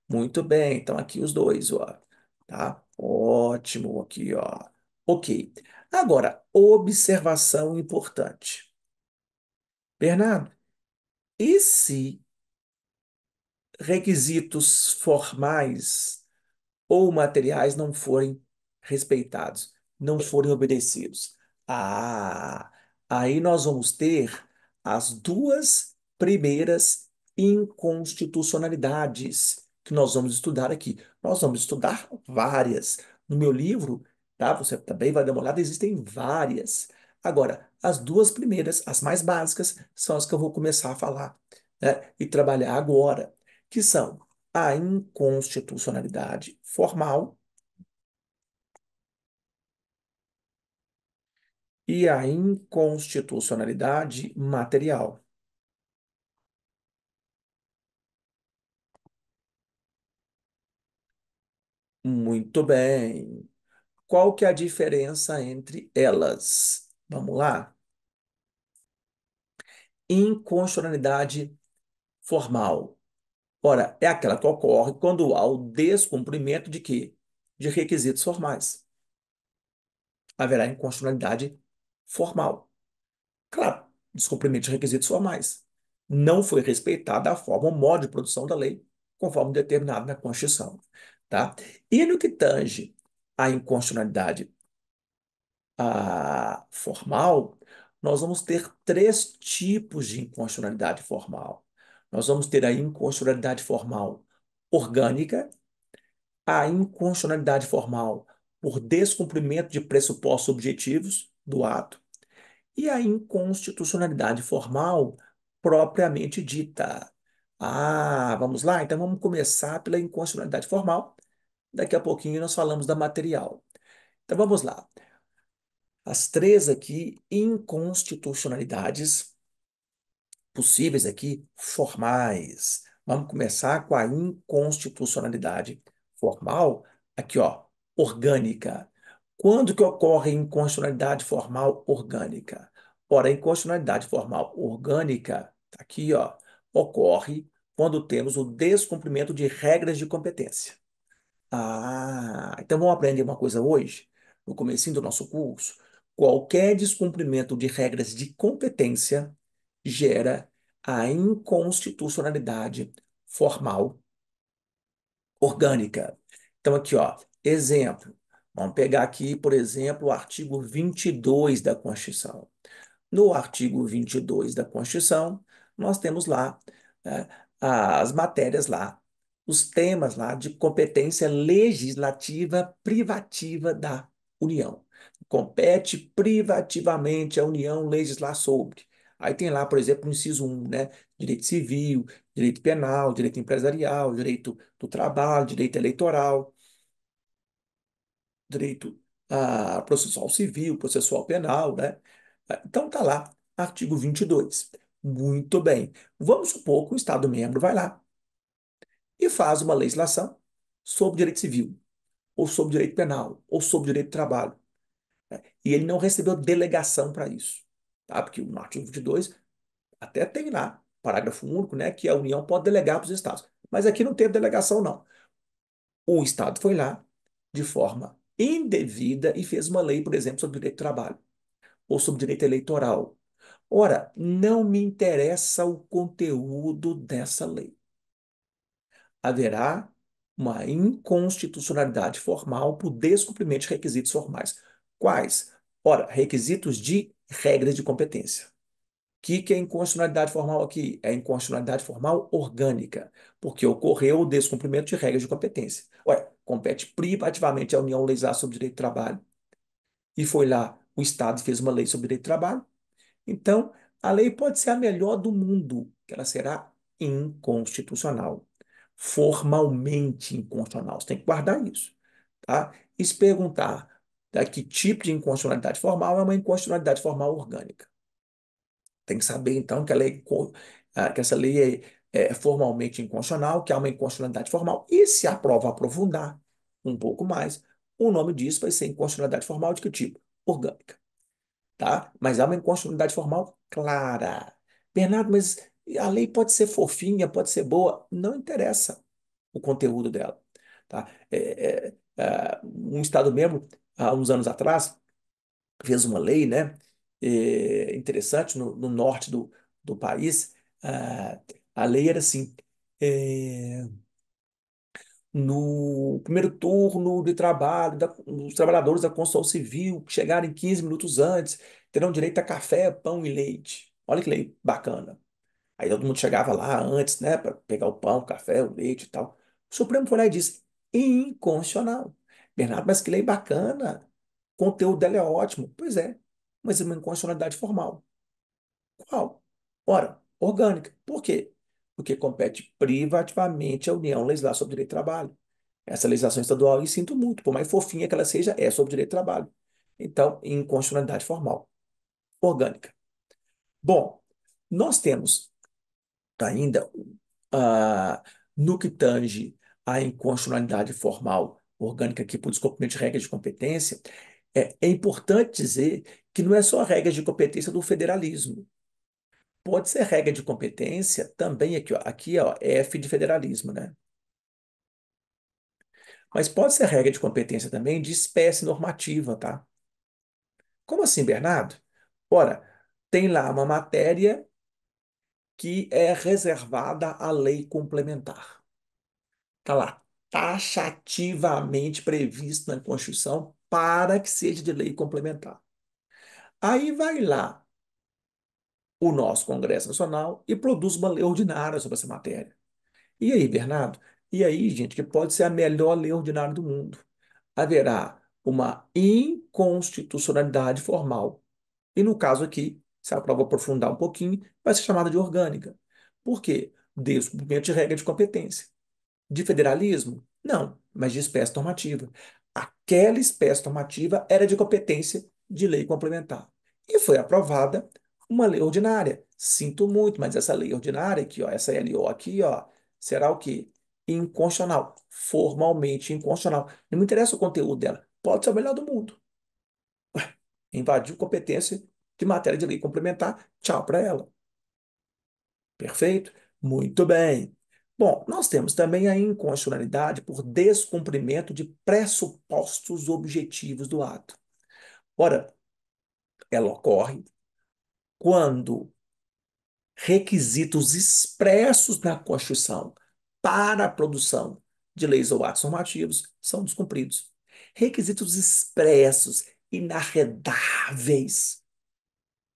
Muito bem, então aqui os dois, ó, tá? Ótimo, aqui, ó. Ok. Agora, observação importante. Bernardo, e se requisitos formais ou materiais não forem respeitados, não forem obedecidos? Ah, aí nós vamos ter as duas primeiras inconstitucionalidades que nós vamos estudar aqui. Nós vamos estudar várias. No meu livro, tá? Você também vai dar uma olhada, existem várias. Agora, as duas primeiras, as mais básicas, são as que eu vou começar a falar, né, e trabalhar agora, que são a inconstitucionalidade formal e a inconstitucionalidade material. Muito bem. Qual que é a diferença entre elas? Vamos lá. Inconstitucionalidade formal. Ora, é aquela que ocorre quando há o descumprimento de quê? De requisitos formais. Haverá inconstitucionalidade formal. Claro, descumprimento de requisitos formais. Não foi respeitada a forma ou modo de produção da lei, conforme determinado na Constituição. Tá? E no que tange à inconstitucionalidade formal, nós vamos ter três tipos de inconstitucionalidade formal. Nós vamos ter a inconstitucionalidade formal orgânica, a inconstitucionalidade formal por descumprimento de pressupostos objetivos do ato, e a inconstitucionalidade formal propriamente dita. Ah, vamos lá? Então vamos começar pela inconstitucionalidade formal. Daqui a pouquinho nós falamos da material. Então vamos lá. As três aqui inconstitucionalidades possíveis aqui formais. Vamos começar com a inconstitucionalidade formal, aqui ó, orgânica. Quando que ocorre inconstitucionalidade formal orgânica? Ora, a inconstitucionalidade formal orgânica, tá aqui ó, ocorre quando temos o descumprimento de regras de competência. Ah, então vamos aprender uma coisa hoje, no comecinho do nosso curso. Qualquer descumprimento de regras de competência gera a inconstitucionalidade formal orgânica. Então aqui, ó, exemplo. Vamos pegar aqui, por exemplo, o artigo 22 da Constituição. No artigo 22 da Constituição, nós temos lá, né, as matérias lá, os temas lá de competência legislativa privativa da União. Compete privativamente à União legislar sobre. Aí tem lá, por exemplo, o inciso 1, né? Direito civil, direito penal, direito empresarial, direito do trabalho, direito eleitoral, direito processual civil, processual penal, né? Então tá lá, artigo 22. Muito bem. Vamos supor que o Estado-membro vai lá e faz uma legislação sobre direito civil, ou sobre direito penal, ou sobre direito do trabalho, né? E ele não recebeu delegação para isso, tá? Porque no artigo 22 até tem lá, parágrafo único, né, que a União pode delegar para os estados. Mas aqui não teve delegação, não. O Estado foi lá de forma indevida e fez uma lei, por exemplo, sobre direito do trabalho, ou sobre direito eleitoral. Ora, não me interessa o conteúdo dessa lei. Haverá uma inconstitucionalidade formal por descumprimento de requisitos formais. Quais? Ora, requisitos de regras de competência. O que é inconstitucionalidade formal aqui? É inconstitucionalidade formal orgânica, porque ocorreu o descumprimento de regras de competência. Ué, compete privativamente à União legislar sobre direito do trabalho, e foi lá, o Estado fez uma lei sobre direito do trabalho. Então, a lei pode ser a melhor do mundo, que ela será inconstitucional, formalmente inconstitucional. Você tem que guardar isso, tá? E se perguntar, que tipo de inconstitucionalidade formal é uma inconstitucionalidade formal orgânica. Tem que saber, então, que, que essa lei é formalmente inconstitucional, que há uma inconstitucionalidade formal. E se a prova aprofundar um pouco mais, o nome disso vai ser inconstitucionalidade formal de que tipo? Orgânica, tá? Mas há uma inconstitucionalidade formal clara. Bernardo, mas a lei pode ser fofinha, pode ser boa, não interessa o conteúdo dela, tá? Um Estado-membro, há uns anos atrás, fez uma lei, né, interessante no norte do país. A lei era assim, é, no primeiro turno de trabalho, os trabalhadores da construção civil que chegarem 15 minutos antes terão direito a café, pão e leite. Olha que lei bacana. Aí todo mundo chegava lá antes, né, para pegar o pão, o café, o leite e tal. O Supremo foi lá e disse: inconstitucional. Bernardo, mas que lei bacana. O conteúdo dela é ótimo. Pois é, mas é uma inconstitucionalidade formal. Qual? Ora, orgânica. Por quê? Porque compete privativamente à União legislar sobre direito do trabalho. Essa legislação estadual, e sinto muito, por mais fofinha que ela seja, é sobre direito do trabalho. Então, inconstitucionalidade formal, orgânica. Bom, nós temos ainda, ah, no que tange à inconstitucionalidade formal orgânica aqui por descumprimento de regras de competência, é importante dizer que não é só a regra de competência do federalismo. Pode ser regra de competência também aqui, ó, F de federalismo, né? Mas pode ser regra de competência também de espécie normativa, tá? Como assim, Bernardo? Ora, tem lá uma matéria que é reservada à lei complementar. Está lá, taxativamente previsto na Constituição para que seja de lei complementar. Aí vai lá o nosso Congresso Nacional e produz uma lei ordinária sobre essa matéria. E aí, Bernardo? E aí, gente, que pode ser a melhor lei ordinária do mundo? Haverá uma inconstitucionalidade formal. E no caso aqui, se a prova aprofundar um pouquinho, vai ser chamada de orgânica. Por quê? Descumprimento de regra de competência. De federalismo? Não, mas de espécie normativa. Aquela espécie normativa era de competência de lei complementar. E foi aprovada uma lei ordinária. Sinto muito, mas essa lei ordinária aqui, ó, essa LO aqui, ó, será o quê? Inconstitucional. Formalmente inconstitucional. Não me interessa o conteúdo dela. Pode ser o melhor do mundo. Invadiu competência de matéria de lei complementar. Tchau para ela. Perfeito? Muito bem. Bom, nós temos também a inconstitucionalidade por descumprimento de pressupostos objetivos do ato. Ora, ela ocorre quando requisitos expressos na Constituição para a produção de leis ou atos normativos são descumpridos. Requisitos expressos, inarredáveis,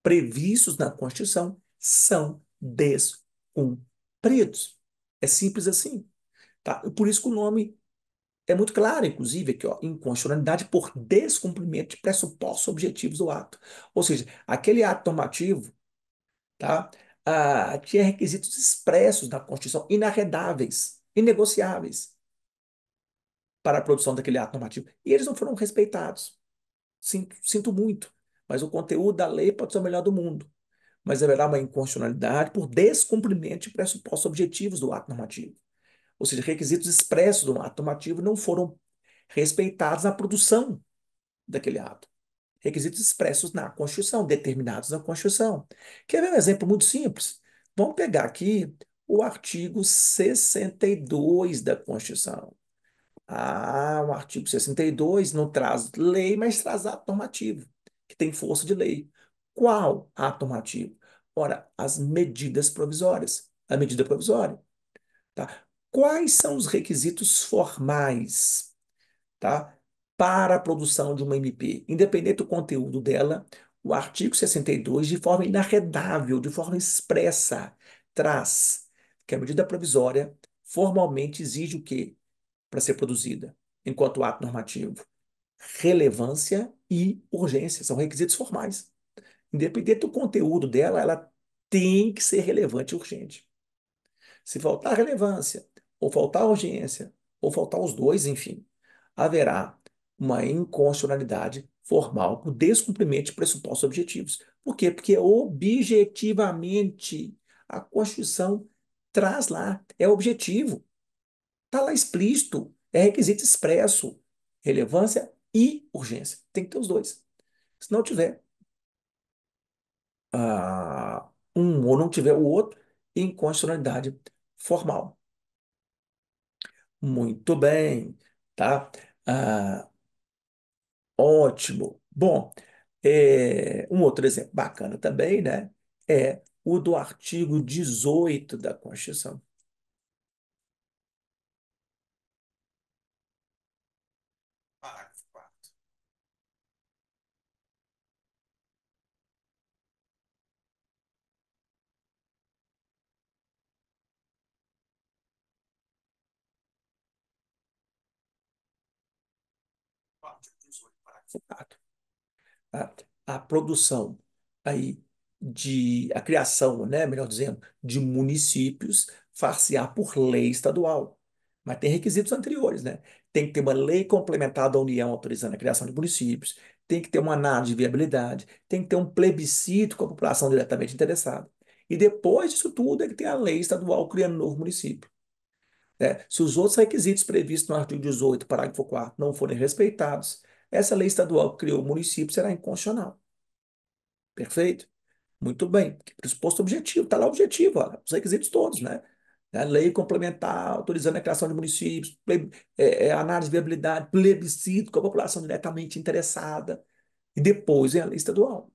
previstos na Constituição são descumpridos. É simples assim, tá? E por isso que o nome é muito claro, inclusive, aqui, ó, inconstitucionalidade por descumprimento de pressupostos objetivos do ato. Ou seja, aquele ato normativo, tá? Tinha requisitos expressos na Constituição, inarredáveis, inegociáveis, para a produção daquele ato normativo. E eles não foram respeitados. Sinto muito, mas o conteúdo da lei pode ser o melhor do mundo. Mas haverá uma inconstitucionalidade por descumprimento de pressupostos objetivos do ato normativo. Ou seja, requisitos expressos do ato normativo não foram respeitados na produção daquele ato. Requisitos expressos na Constituição, determinados na Constituição. Quer ver um exemplo muito simples? Vamos pegar aqui o artigo 62 da Constituição. O artigo 62 não traz lei, mas traz ato normativo, que tem força de lei. Qual ato normativo? Ora, as medidas provisórias. A medida provisória, tá? Quais são os requisitos formais, tá? Para a produção de uma MP? Independente do conteúdo dela, o artigo 62, de forma inarredável, de forma expressa, traz que a medida provisória formalmente exige o quê? Para ser produzida, enquanto ato normativo. Relevância e urgência são requisitos formais. Independente do conteúdo dela, ela tem que ser relevante e urgente. Se faltar relevância, ou faltar urgência, ou faltar os dois, enfim, haverá uma inconstitucionalidade formal por descumprimento de pressupostos objetivos. Por quê? Porque objetivamente a Constituição traz lá, é objetivo. Está lá explícito, é requisito expresso, relevância e urgência. Tem que ter os dois. Se não tiver um ou não tiver o outro, inconstitucionalidade formal. Muito bem, tá? Ah, ótimo. Bom, um outro exemplo bacana também, né? É o do artigo 18 da Constituição. Parágrafo 4. Artigo 18, parágrafo 4. A produção aí a criação, né, melhor dizendo, de municípios far-se-á por lei estadual. Mas tem requisitos anteriores, né? Tem que ter uma lei complementar da União autorizando a criação de municípios, tem que ter uma análise de viabilidade, tem que ter um plebiscito com a população diretamente interessada. E depois disso tudo é que tem a lei estadual criando um novo município, né? Se os outros requisitos previstos no artigo 18, parágrafo 4 não forem respeitados, essa lei estadual que criou o município será inconstitucional. Perfeito? Muito bem. Pressuposto objetivo, está lá o objetivo, olha, os requisitos todos, né? A lei complementar, autorizando a criação de municípios, análise de viabilidade, plebiscito com a população diretamente interessada. E depois vem a lei estadual.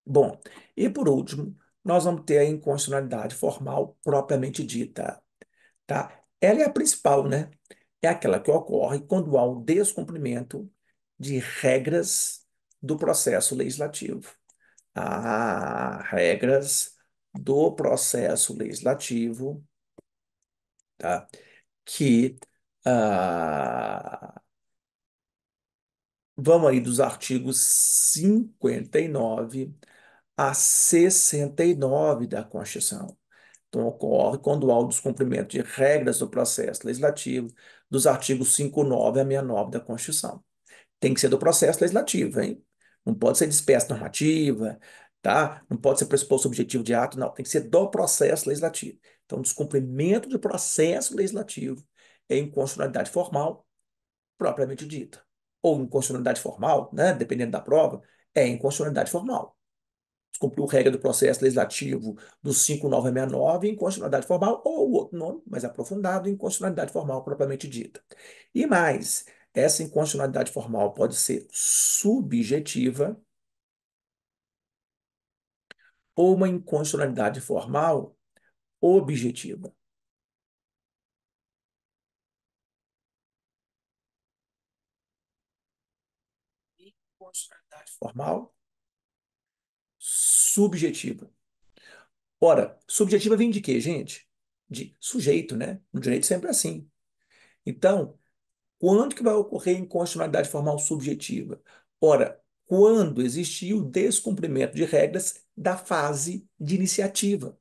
Bom, e por último, nós vamos ter a inconstitucionalidade formal propriamente dita, tá? Ela é a principal, né? É aquela que ocorre quando há o descumprimento de regras do processo legislativo. Há regras do processo legislativo, tá? Que, ah, Vamos aí dos artigos 59 a 69 da Constituição. Então, ocorre quando há o descumprimento de regras do processo legislativo, dos artigos 59 a 69 da Constituição. Tem que ser do processo legislativo, hein? Não pode ser de espécie normativa, tá? Não pode ser pressuposto objetivo de ato, não. Tem que ser do processo legislativo. Então, descumprimento de processo legislativo é inconstitucionalidade formal, propriamente dita. Ou inconstitucionalidade formal, né? Dependendo da prova, é inconstitucionalidade formal. Descumpriu regra do processo legislativo do 5969 em constitucionalidade formal, ou o outro nome, mais aprofundado, em constitucionalidade formal propriamente dita. E mais, essa inconstitucionalidade formal pode ser subjetiva ou uma inconstitucionalidade formal objetiva. Inconstitucionalidade formal subjetiva. Ora, subjetiva vem de quê, gente? De sujeito, né? No direito sempre é assim. Então, quando que vai ocorrer inconstitucionalidade formal subjetiva? Ora, quando existir o descumprimento de regras da fase de iniciativa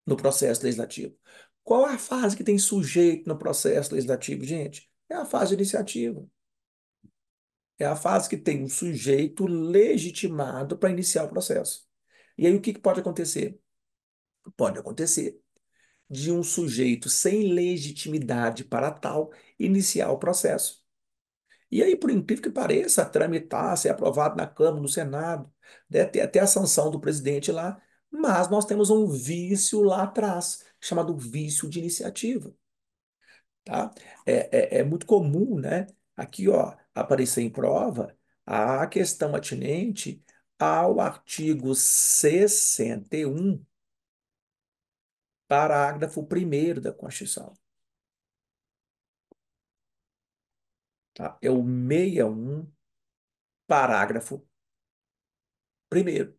no processo legislativo. Qual é a fase que tem sujeito no processo legislativo, gente? É a fase de iniciativa. É a fase que tem um sujeito legitimado para iniciar o processo. E aí o que pode acontecer? Pode acontecer de um sujeito sem legitimidade para tal iniciar o processo. E aí, por incrível que pareça, tramitar, ser aprovado na Câmara, no Senado, né, ter até a sanção do presidente lá, mas nós temos um vício lá atrás, chamado vício de iniciativa, tá? É muito comum, né? Aqui, ó, aparecer em prova a questão atinente ao artigo 61, parágrafo primeiro da Constituição, tá? É o 61, parágrafo primeiro,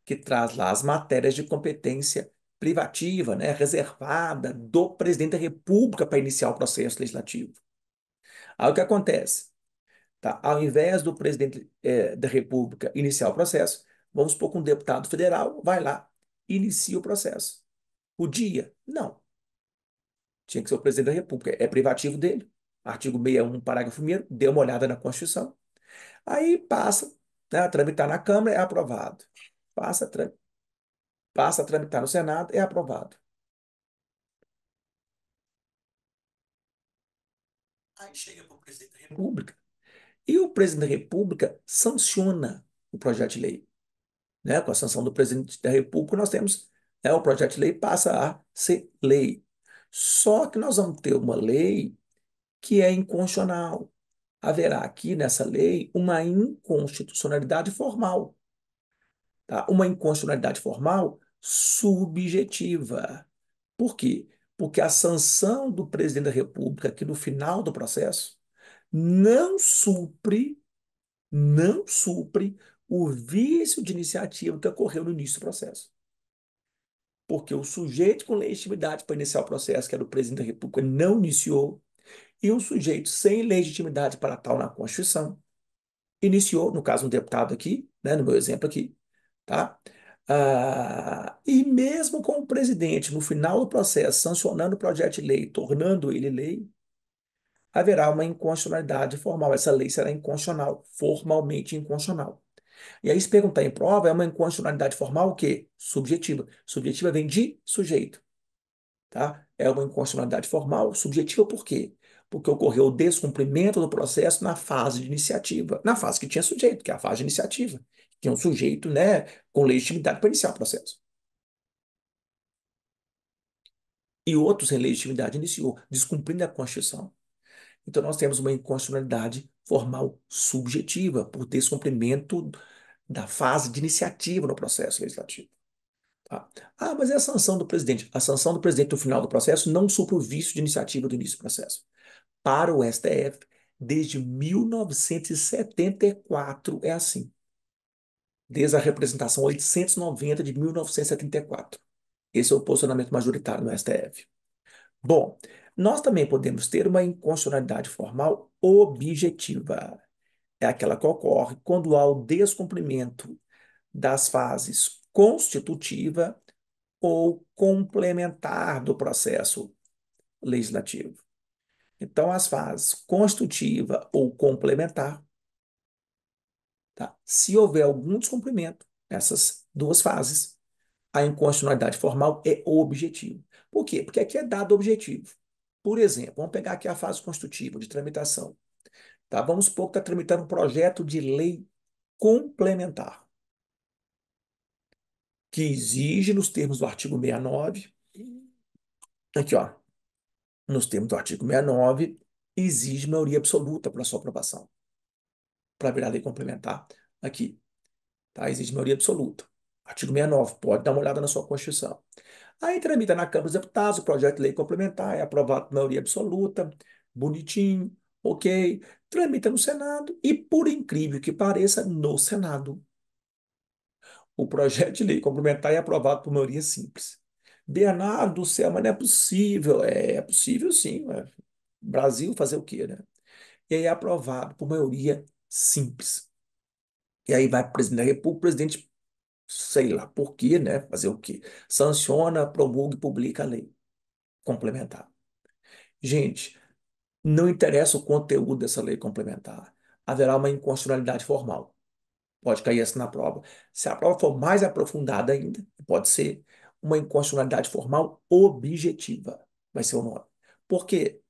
que traz lá as matérias de competência privativa, né, reservada do presidente da República para iniciar o processo legislativo. Aí o que acontece? Tá? Ao invés do presidente da República iniciar o processo, vamos supor que um deputado federal vai lá, inicia o processo. O dia? Não. Tinha que ser o presidente da República. É privativo dele. Artigo 61, parágrafo 1º, dê uma olhada na Constituição. Aí passa, né, a tramitar na Câmara, é aprovado. Passa a, passa a tramitar no Senado, é aprovado. Aí chega para o presidente da República. E o presidente da República sanciona o projeto de lei. Né? Com a sanção do presidente da República, nós temos, né, o projeto de lei passa a ser lei. Só que nós vamos ter uma lei que é inconstitucional. Haverá aqui nessa lei uma inconstitucionalidade formal, tá? Uma inconstitucionalidade formal subjetiva. Por quê? Porque a sanção do presidente da República aqui no final do processo não supre, não supre o vício de iniciativa que ocorreu no início do processo. Porque o sujeito com legitimidade para iniciar o processo, que era o presidente da República, não iniciou, e um sujeito sem legitimidade para tal na Constituição iniciou, no caso um deputado aqui, né, no meu exemplo aqui, tá? E mesmo com o presidente, no final do processo, sancionando o projeto de lei, tornando ele lei, haverá uma inconstitucionalidade formal. Essa lei será inconstitucional, formalmente inconstitucional. E aí, se perguntar em prova, é uma inconstitucionalidade formal o quê? Subjetiva. Subjetiva vem de sujeito, tá? É uma inconstitucionalidade formal, subjetiva por quê? Porque ocorreu o descumprimento do processo na fase de iniciativa, na fase que tinha sujeito, que é a fase de iniciativa. Tinha um sujeito, né, com legitimidade para iniciar o processo. E outros sem legitimidade iniciou, descumprindo a Constituição. Então, nós temos uma inconstitucionalidade formal subjetiva, por descumprimento da fase de iniciativa no processo legislativo. Tá? Ah, mas é a sanção do presidente. A sanção do presidente no final do processo não supra o vício de iniciativa do início do processo. Para o STF, desde 1974 é assim. Desde a representação 890 de 1974. Esse é o posicionamento majoritário no STF. Bom, nós também podemos ter uma inconstitucionalidade formal objetiva. é aquela que ocorre quando há o descumprimento das fases constitutiva ou complementar do processo legislativo. Então, as fases constitutiva ou complementar, tá? Se houver algum descumprimento nessas duas fases, a inconstitucionalidade formal é objetivo. Por quê? Porque aqui é dado objetivo. Por exemplo, vamos pegar aqui a fase constitutiva de tramitação. Tá? Vamos supor que está tramitando um projeto de lei complementar, que exige, nos termos do artigo 69, aqui, ó, nos termos do artigo 69, exige maioria absoluta para sua aprovação, para virar lei complementar. Aqui, tá? Exige maioria absoluta. Artigo 69, pode dar uma olhada na sua Constituição. Aí tramita na Câmara dos Deputados o projeto de lei complementar, é aprovado por maioria absoluta, bonitinho, ok. Tramita no Senado e, por incrível que pareça, no Senado, o projeto de lei complementar é aprovado por maioria simples. Bernardo do céu, mas não é possível. É possível sim. Brasil fazer o quê, né? E aí é aprovado por maioria simples. E aí vai para o presidente da República, o presidente, sei lá por quê, né? Fazer o quê? Sanciona, promulga e publica a lei complementar. Gente, não interessa o conteúdo dessa lei complementar. Haverá uma inconstitucionalidade formal. Pode cair essa na prova. Se a prova for mais aprofundada ainda, pode ser uma inconstitucionalidade formal objetiva. Vai ser o nome. Por quê?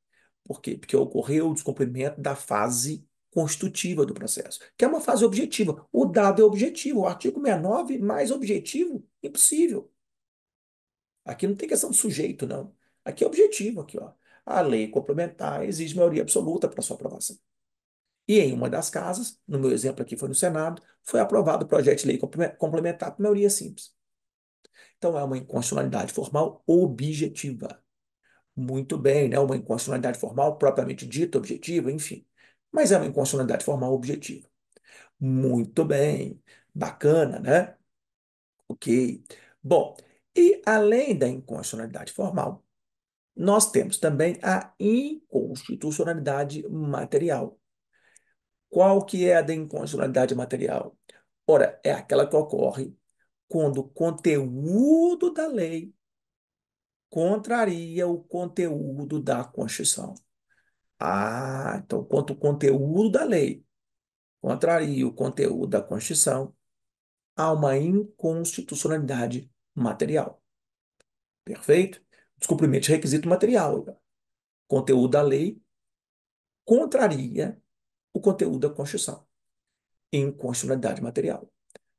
Por quê? Porque ocorreu o descumprimento da fase constitutiva do processo, que é uma fase objetiva. O dado é objetivo. O artigo 69, mais objetivo, impossível. Aqui não tem questão de sujeito, não. Aqui é objetivo, aqui, ó. A lei complementar exige maioria absoluta para sua aprovação. E em uma das casas, no meu exemplo aqui foi no Senado, foi aprovado o projeto de lei complementar por maioria simples. Então é uma inconstitucionalidade formal objetiva. Muito bem, né? Uma inconstitucionalidade formal propriamente dita, objetiva, enfim. Mas é uma inconstitucionalidade formal objetiva. Muito bem. Bacana, né? Ok. Bom, e além da inconstitucionalidade formal, nós temos também a inconstitucionalidade material. Qual que é a da inconstitucionalidade material? Ora, é aquela que ocorre quando o conteúdo da lei contraria o conteúdo da Constituição. Ah, então, quando o conteúdo da lei contraria o conteúdo da Constituição, há uma inconstitucionalidade material. Perfeito? Descumprimento de requisito material. Conteúdo da lei contraria o conteúdo da Constituição. Inconstitucionalidade material.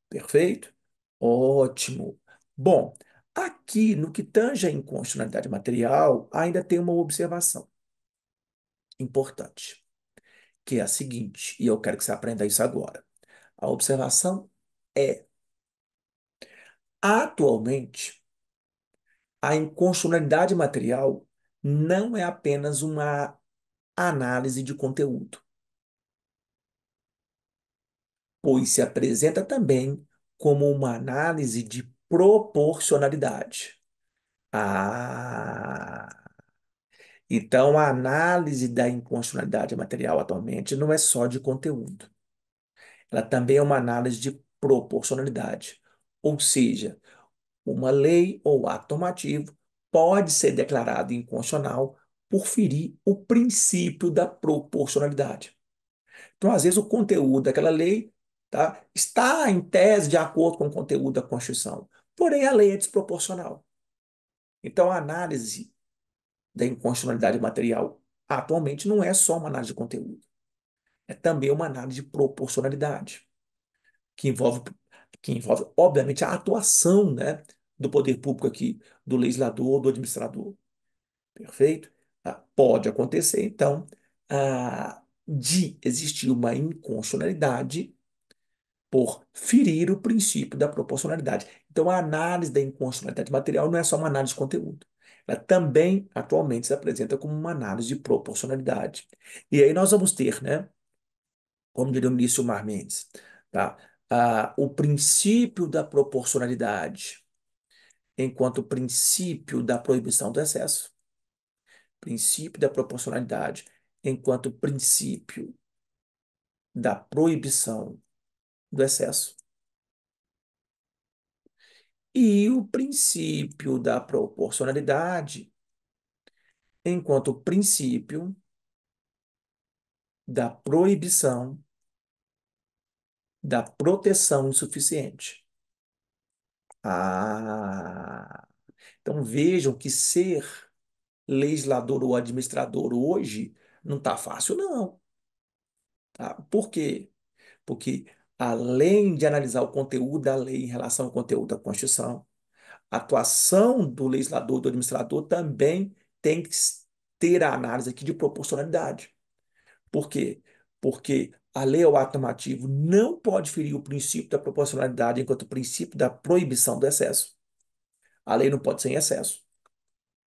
Perfeito? Ótimo. Bom, aqui no que tange a inconstitucionalidade material, ainda tem uma observação importante, que é a seguinte, e eu quero que você aprenda isso agora. A observação é: atualmente, a inconstitucionalidade material não é apenas uma análise de conteúdo, pois se apresenta também como uma análise de proporcionalidade. Ah, então a análise da inconstitucionalidade material atualmente não é só de conteúdo, ela também é uma análise de proporcionalidade. Ou seja, uma lei ou ato normativo pode ser declarado inconstitucional por ferir o princípio da proporcionalidade. Então, às vezes, o conteúdo daquela lei, tá, está em tese de acordo com o conteúdo da Constituição, porém a lei é desproporcional. Então, a análise da inconstitucionalidade material atualmente não é só uma análise de conteúdo, é também uma análise de proporcionalidade, que envolve, obviamente, a atuação, né, do poder público aqui, do legislador, do administrador. Perfeito? Pode acontecer, então, de existir uma inconstitucionalidade por ferir o princípio da proporcionalidade. Então, a análise da inconstitucionalidade material não é só uma análise de conteúdo. Ela também, atualmente, se apresenta como uma análise de proporcionalidade. E aí nós vamos ter, né, como diria o ministro Mar Mendes, tá? O princípio da proporcionalidade enquanto princípio da proibição do excesso, princípio da proporcionalidade enquanto princípio da proibição do excesso e o princípio da proporcionalidade enquanto princípio da proibição da proteção insuficiente. Ah, então vejam que ser legislador ou administrador hoje não está fácil, não. Tá? Por quê? Porque além de analisar o conteúdo da lei em relação ao conteúdo da Constituição, a atuação do legislador, do administrador também tem que ter a análise aqui de proporcionalidade. Por quê? Porque a lei ou ato normativo não pode ferir o princípio da proporcionalidade enquanto o princípio da proibição do excesso. A lei não pode ser em excesso,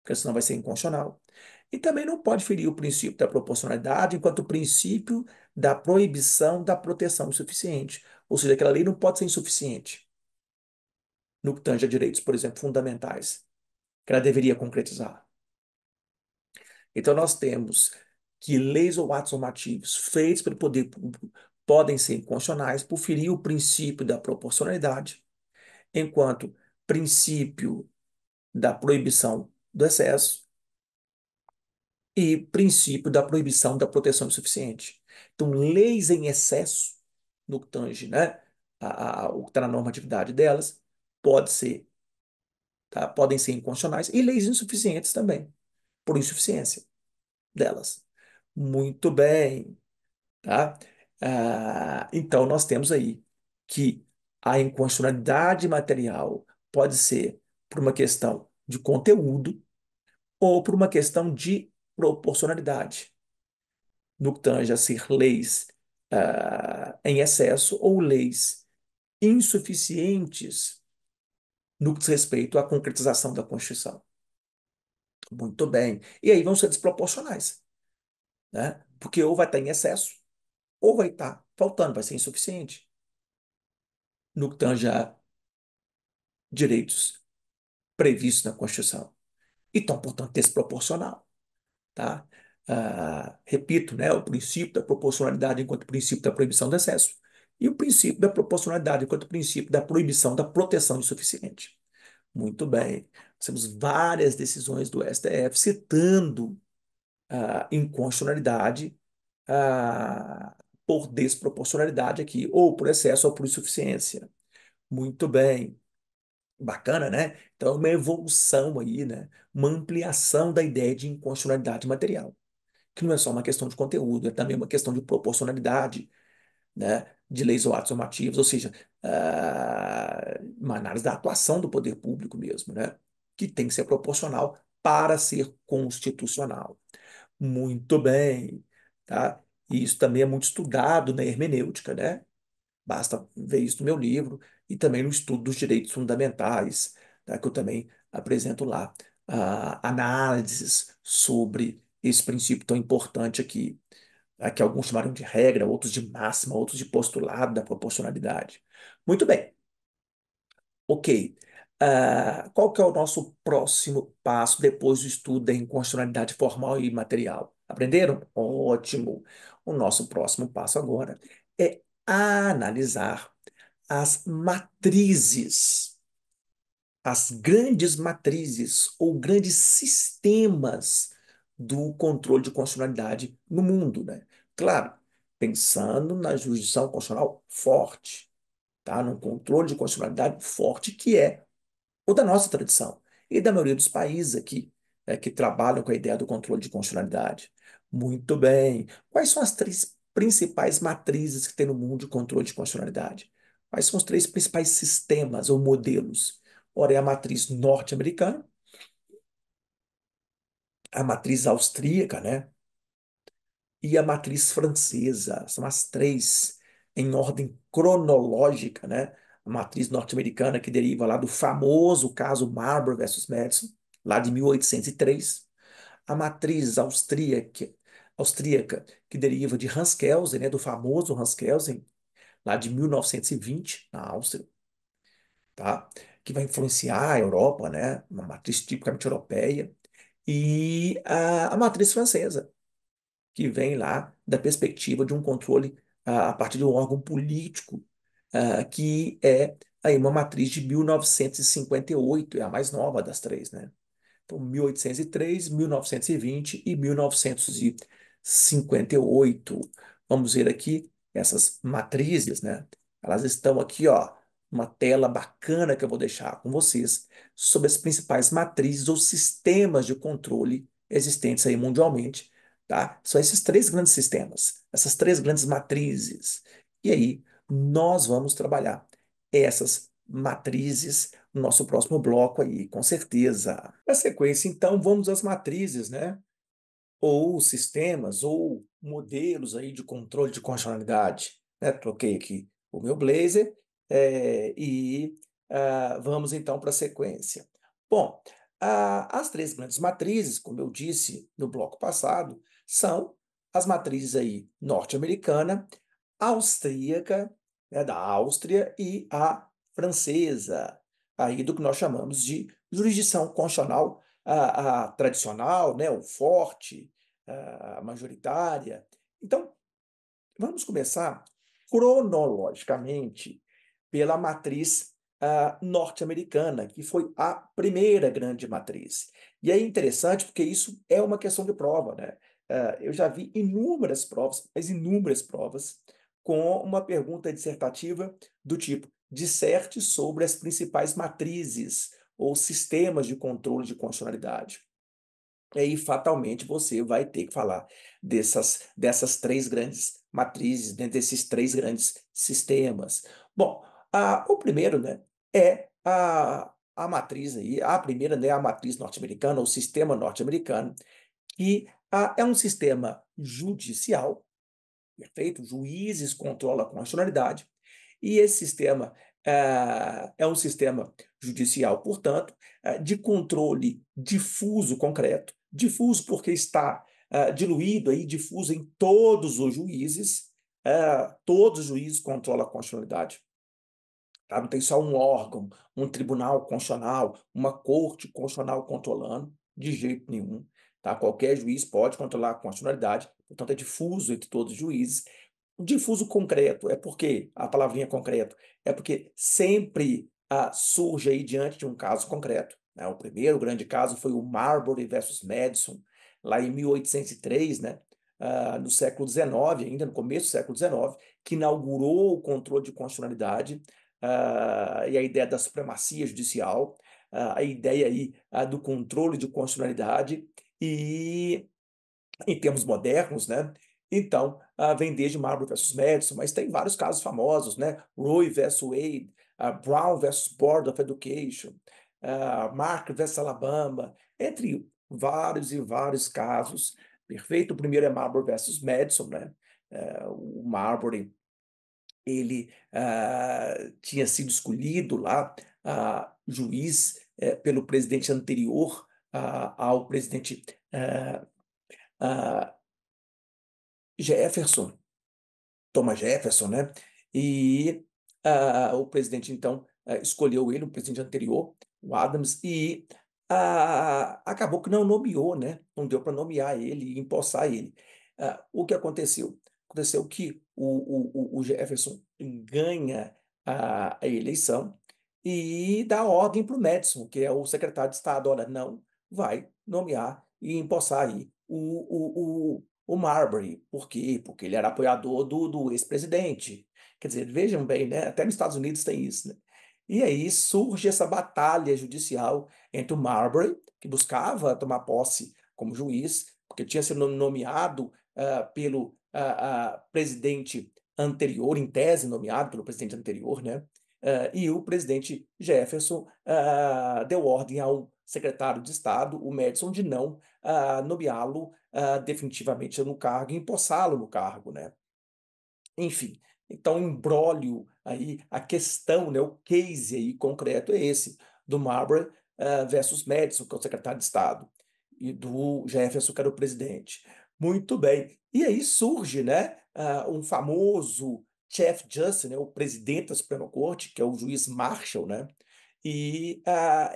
porque senão vai ser inconstitucional. E também não pode ferir o princípio da proporcionalidade enquanto o princípio da proibição da proteção insuficiente. Ou seja, aquela lei não pode ser insuficiente no que tange a direitos, por exemplo, fundamentais, que ela deveria concretizar. Então, nós temos que leis ou atos normativos feitos pelo poder público podem ser inconstitucionais por ferir o princípio da proporcionalidade, enquanto princípio da proibição do excesso e princípio da proibição da proteção insuficiente. Então, leis em excesso, no que tange, né, o que está na normatividade delas, pode ser, tá, podem ser inconstitucionais, e leis insuficientes também, por insuficiência delas. Muito bem, tá? Então, nós temos aí que a inconstitucionalidade material pode ser por uma questão de conteúdo ou por uma questão de proporcionalidade, no que tange a ser leis em excesso ou leis insuficientes no que diz respeito à concretização da Constituição. Muito bem. E aí vão ser desproporcionais, né? Porque ou vai estar em excesso ou vai estar faltando, vai ser insuficiente no que tange a direitos previstos na Constituição. Então, portanto, desproporcional, tá? Repito, né, o princípio da proporcionalidade enquanto princípio da proibição do excesso e o princípio da proporcionalidade enquanto princípio da proibição da proteção insuficiente. Muito bem. Nós temos várias decisões do STF citando a inconstitucionalidade por desproporcionalidade aqui, ou por excesso ou por insuficiência. Muito bem. Bacana, né? Então, é uma evolução aí, né? Uma ampliação da ideia de inconstitucionalidade material, que não é só uma questão de conteúdo, é também uma questão de proporcionalidade, né? De leis ou atos normativos, ou seja, uma análise da atuação do poder público mesmo, né? Que tem que ser proporcional para ser constitucional. Muito bem, tá? E isso também é muito estudado na hermenêutica, né? Basta ver isso no meu livro e também no estudo dos direitos fundamentais, tá, que eu também apresento lá, análises sobre esse princípio tão importante aqui, tá, que alguns chamaram de regra, outros de máxima, outros de postulado da proporcionalidade. Muito bem, ok. Qual que é o nosso próximo passo depois do estudo da inconstitucionalidade formal e material? Aprenderam? Ótimo. O nosso próximo passo agora é analisar as matrizes, as grandes matrizes ou grandes sistemas do controle de constitucionalidade no mundo, né? Claro, pensando na jurisdição constitucional forte, tá? Num controle de constitucionalidade forte que é o da nossa tradição e da maioria dos países aqui, que trabalham com a ideia do controle de constitucionalidade. Muito bem. Quais são as três principais matrizes que tem no mundo de controle de constitucionalidade? Quais são os três principais sistemas ou modelos? Ora, é a matriz norte-americana, a matriz austríaca, né? E a matriz francesa. São as três em ordem cronológica, né? A matriz norte-americana que deriva lá do famoso caso Marbury versus Madison, lá de 1803. A matriz austríaca que deriva de Hans Kelsen, né? Do famoso Hans Kelsen, lá de 1920, na Áustria, tá? Que vai influenciar a Europa, né? Uma matriz tipicamente europeia. E a matriz francesa que vem lá da perspectiva de um controle a partir de um órgão político, que é aí uma matriz de 1958, é a mais nova das três, né? Então, 1803, 1920 e 1958. Vamos ver aqui essas matrizes, né? Elas estão aqui, ó, uma tela bacana que eu vou deixar com vocês sobre as principais matrizes ou sistemas de controle existentes aí mundialmente, tá? São esses três grandes sistemas, essas três grandes matrizes. E aí, nós vamos trabalhar essas matrizes no nosso próximo bloco aí, com certeza. Na sequência, então, vamos às matrizes, né? Ou sistemas, ou modelos aí de controle de condicionalidade, né? Troquei aqui o meu Blazor, e vamos então para a sequência. Bom, as três grandes matrizes, como eu disse no bloco passado, são as matrizes aí norte-americana, austríaca, né, da Áustria, e a francesa, aí do que nós chamamos de jurisdição constitucional tradicional, né, o forte, majoritária. Então, vamos começar cronologicamente pela matriz norte-americana, que foi a primeira grande matriz. E é interessante porque isso é uma questão de prova, né? Eu já vi inúmeras provas, mas inúmeras provas, com uma pergunta dissertativa do tipo: disserte sobre as principais matrizes ou sistemas de controle de constitucionalidade. E aí, fatalmente, você vai ter que falar dessas três grandes matrizes, né, desses três grandes sistemas. Bom, o primeiro, né, é a matriz aí, a primeira, né, a matriz norte-americana, o sistema norte-americano, que é um sistema judicial, perfeito? Juízes controlam a constitucionalidade, e esse sistema é um sistema judicial, portanto, de controle difuso concreto, difuso porque está diluído aí, difuso em todos os juízes controlam a constitucionalidade. Tá? Não tem só um órgão, um tribunal constitucional, uma corte constitucional controlando, de jeito nenhum. Tá? Qualquer juiz pode controlar a constitucionalidade, portanto é difuso entre todos os juízes. O difuso concreto é porque, a palavrinha concreto, é porque sempre surge aí diante de um caso concreto, né? O primeiro grande caso foi o Marbury versus Madison, lá em 1803, né? No século XIX, ainda no começo do século XIX, que inaugurou o controle de constitucionalidade, e a ideia da supremacia judicial, a ideia aí do controle de constitucionalidade, e em termos modernos, né? Então, vem desde Marbury versus Madison, mas tem vários casos famosos, né? Roe versus Wade, Brown versus Board of Education, Mark versus Alabama, entre vários e vários casos. Perfeito? O primeiro é Marbury versus Madison, né? O Marbury, ele tinha sido escolhido lá juiz pelo presidente anterior ao presidente ah, Jefferson, Thomas Jefferson, né? E o presidente, então, escolheu ele, o presidente anterior, o Adams, e acabou que não nomeou, né? Não deu para nomear ele e empossar ele. O que aconteceu? Aconteceu que o Jefferson ganha a eleição e dá ordem para o Madison, que é o secretário de Estado: olha, não vai nomear e empossar aí o Marbury. Por quê? Porque ele era apoiador do ex-presidente. Quer dizer, vejam bem, né? Até nos Estados Unidos tem isso, né? E aí surge essa batalha judicial entre o Marbury, que buscava tomar posse como juiz, porque tinha sido nomeado pelo presidente anterior, em tese nomeado pelo presidente anterior, né? E o presidente Jefferson deu ordem ao secretário de Estado, o Madison, de não nomeá-lo definitivamente no cargo e empossá-lo no cargo, né? Enfim, então o imbróglio aí, a questão, né, o case aí concreto é esse, do Marbury versus Madison, que é o secretário de Estado, e do Jefferson, que era o presidente. Muito bem. E aí surge, né, um famoso Chief Justice, né, o presidente da Suprema Corte, que é o juiz Marshall, né? E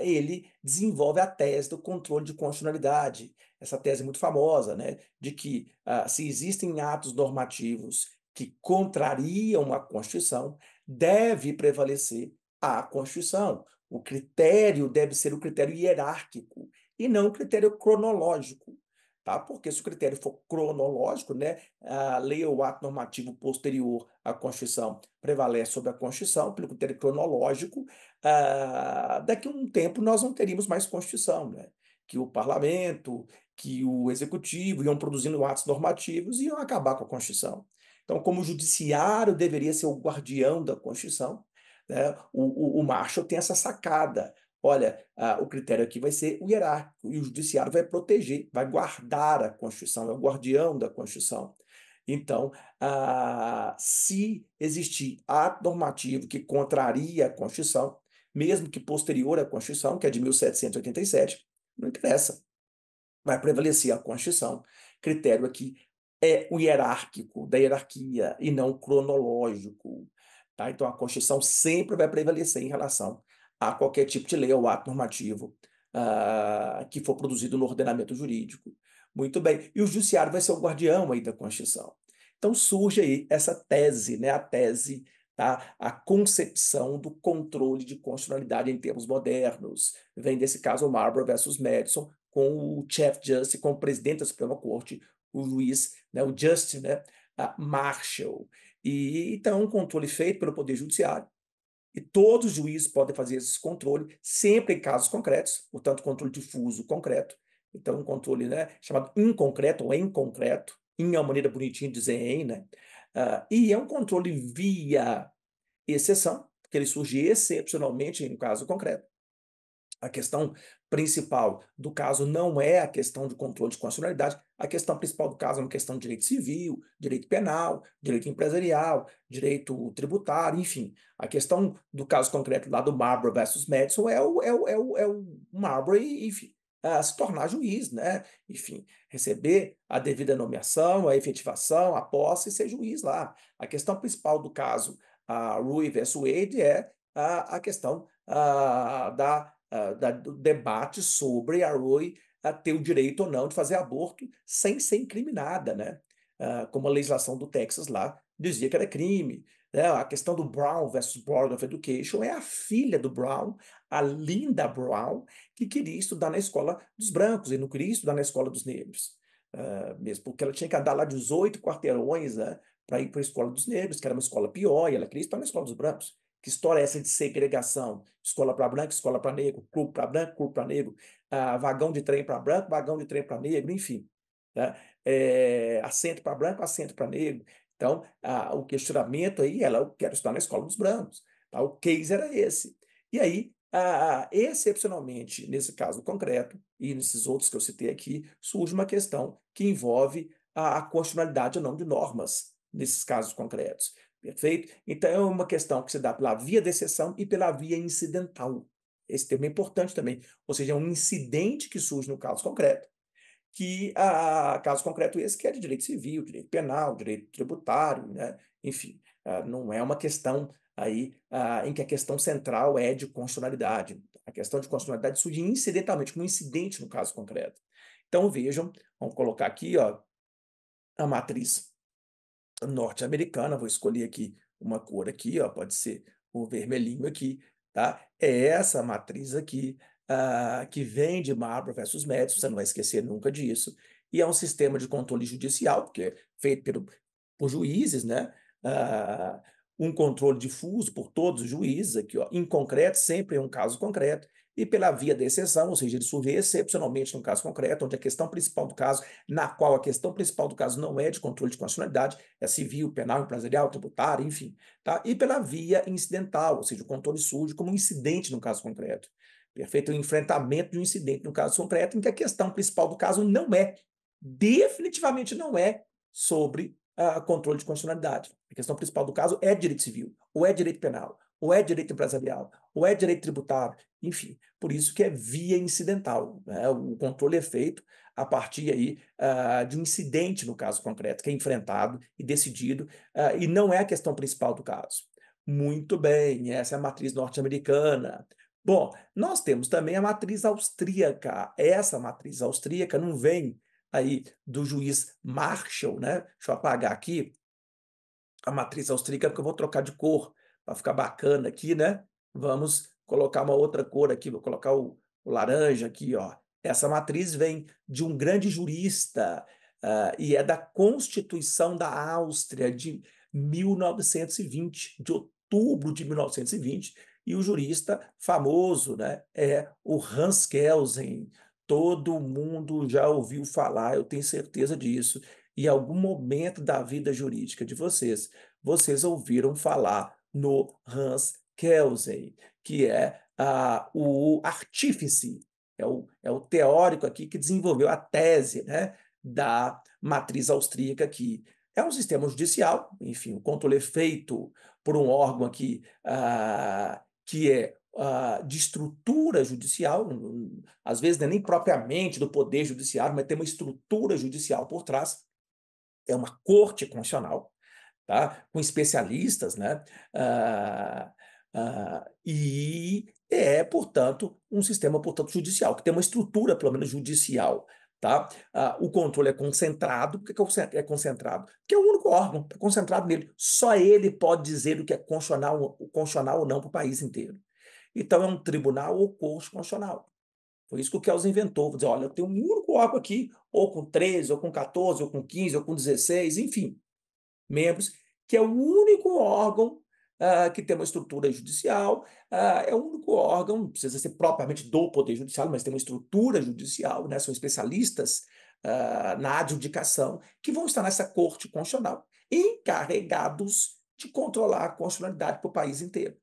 ele desenvolve a tese do controle de constitucionalidade. Essa tese é muito famosa, né, de que se existem atos normativos que contrariam a Constituição, deve prevalecer a Constituição. O critério deve ser o critério hierárquico e não o critério cronológico, tá? Porque se o critério for cronológico, né, a lei ou ato normativo posterior à Constituição prevalece sobre a Constituição, pelo critério cronológico, daqui a um tempo nós não teríamos mais Constituição, né? Que o parlamento, que o executivo iam produzindo atos normativos e iam acabar com a Constituição. Então, como o judiciário deveria ser o guardião da Constituição, né, o Marshall tem essa sacada. Olha, o critério aqui vai ser o hierárquico, e o judiciário vai proteger, vai guardar a Constituição, é o guardião da Constituição. Então, se existir ato normativo que contraria a Constituição, mesmo que posterior à Constituição, que é de 1787, não interessa, vai prevalecer a Constituição. Critério aqui é o hierárquico, da hierarquia, e não cronológico. Tá? Então, a Constituição sempre vai prevalecer em relação a qualquer tipo de lei ou ato normativo que for produzido no ordenamento jurídico. Muito bem. E o judiciário vai ser o guardião aí da Constituição. Então, surge aí essa tese, né? A tese, tá? A concepção do controle de constitucionalidade em termos modernos. Vem desse caso o Marbury versus Madison, com o Chief Justice, com o presidente da Suprema Corte, o juiz, né, o Justice, né, Marshall. E então, um controle feito pelo Poder Judiciário, e todos os juízes podem fazer esse controle, sempre em casos concretos, portanto, controle difuso concreto. Então, um controle, né, chamado inconcreto ou em concreto, em é uma maneira bonitinha de dizer em, né? E é um controle via exceção, porque ele surge excepcionalmente em um caso concreto. A questão principal do caso não é a questão de controle de constitucionalidade, a questão principal do caso é uma questão de direito civil, direito penal, direito empresarial, direito tributário, enfim. A questão do caso concreto lá do Marbury versus Madison é o Marbury, enfim, se tornar juiz, né? Enfim, receber a devida nomeação, a efetivação, a posse e ser juiz lá. A questão principal do caso Roe versus Wade é a questão do debate sobre a Roe ter o direito ou não de fazer aborto sem ser incriminada, né? Como a legislação do Texas lá dizia que era crime. Né? A questão do Brown versus Board of Education é a filha do Brown, a Linda Brown, que queria estudar na escola dos brancos e não queria estudar na escola dos negros. Mesmo porque ela tinha que andar lá 18 quarteirões, né, para ir para a escola dos negros, que era uma escola pior, e ela queria estudar na escola dos brancos. Que história é essa de segregação? Escola para branco, escola para negro, clube para branco, clube para negro, vagão de trem para branco, vagão de trem para negro, enfim. Né? Assento para branco, assento para negro. Então, o questionamento aí era: eu quero estudar na escola dos brancos. Tá? O case era esse. E aí, excepcionalmente, nesse caso concreto, e nesses outros que eu citei aqui, surge uma questão que envolve a constitucionalidade ou não de normas, nesses casos concretos. Perfeito? Então, é uma questão que se dá pela via de exceção e pela via incidental. Esse termo é importante também. Ou seja, é um incidente que surge no caso concreto, que caso concreto esse que é de direito civil, direito penal, direito tributário, né? Enfim, não é uma questão aí em que a questão central é de constitucionalidade. A questão de constitucionalidade surge incidentalmente, como um incidente no caso concreto. Então, vejam, vamos colocar aqui, ó, a matriz norte-americana, vou escolher aqui uma cor aqui, ó, pode ser o vermelhinho aqui, tá? É essa matriz aqui, que vem de Marbury versus Madison, você não vai esquecer nunca disso, e é um sistema de controle judicial, porque é feito por juízes, né? Um controle difuso por todos os juízes aqui, ó, em concreto, sempre é um caso concreto, e pela via da exceção, ou seja, ele surge excepcionalmente num caso concreto, onde a questão principal do caso, na qual a questão principal do caso não é de controle de constitucionalidade, é civil, penal, empresarial, tributário, enfim, tá? E pela via incidental, ou seja, o controle surge como um incidente no caso concreto. Perfeito? O enfrentamento de um incidente no caso concreto, em que a questão principal do caso não é, definitivamente não é, sobre controle de constitucionalidade. A questão principal do caso é direito civil, ou é direito penal, ou é direito empresarial, ou é direito tributário, enfim. Por isso que é via incidental, né? O controle é feito a partir aí de um incidente no caso concreto, que é enfrentado e decidido, e não é a questão principal do caso. Muito bem, essa é a matriz norte-americana. Bom, nós temos também a matriz austríaca. Essa matriz austríaca não vem aí do juiz Marshall, né? Deixa eu apagar aqui. a matriz austríaca, porque eu vou trocar de cor para ficar bacana aqui, né? Vamos colocar uma outra cor aqui, vou colocar o laranja aqui, ó. Essa matriz vem de um grande jurista, e é da Constituição da Áustria de 1920, de outubro de 1920, e o jurista famoso, né, é o Hans Kelsen. Todo mundo já ouviu falar, eu tenho certeza disso. Em algum momento da vida jurídica de vocês, vocês ouviram falar no Hans Kelsen, que é o artífice, é o teórico aqui que desenvolveu a tese, né, da matriz austríaca aqui. É um sistema judicial, enfim, o controle é feito por um órgão aqui que é de estrutura judicial, às vezes não é nem propriamente do poder judiciário, mas tem uma estrutura judicial por trás, é uma corte constitucional, tá? Com especialistas, né? E é, portanto, um sistema, portanto, judicial, que tem uma estrutura, pelo menos, judicial. Tá? O controle é concentrado. Por que é concentrado? Porque é o único órgão, é concentrado nele. Só ele pode dizer o que é constitucional ou não para o país inteiro. Então, é um tribunal ou corte constitucional. Foi isso que o Kelsen inventou. Vou dizer, olha, eu tenho um único órgão aqui, ou com 13, ou com 14, ou com 15, ou com 16, enfim, membros, que é o único órgão que tem uma estrutura judicial, é o único órgão, não precisa ser propriamente do Poder Judiciário, mas tem uma estrutura judicial, né, são especialistas na adjudicação, que vão estar nessa Corte Constitucional, encarregados de controlar a constitucionalidade para o país inteiro.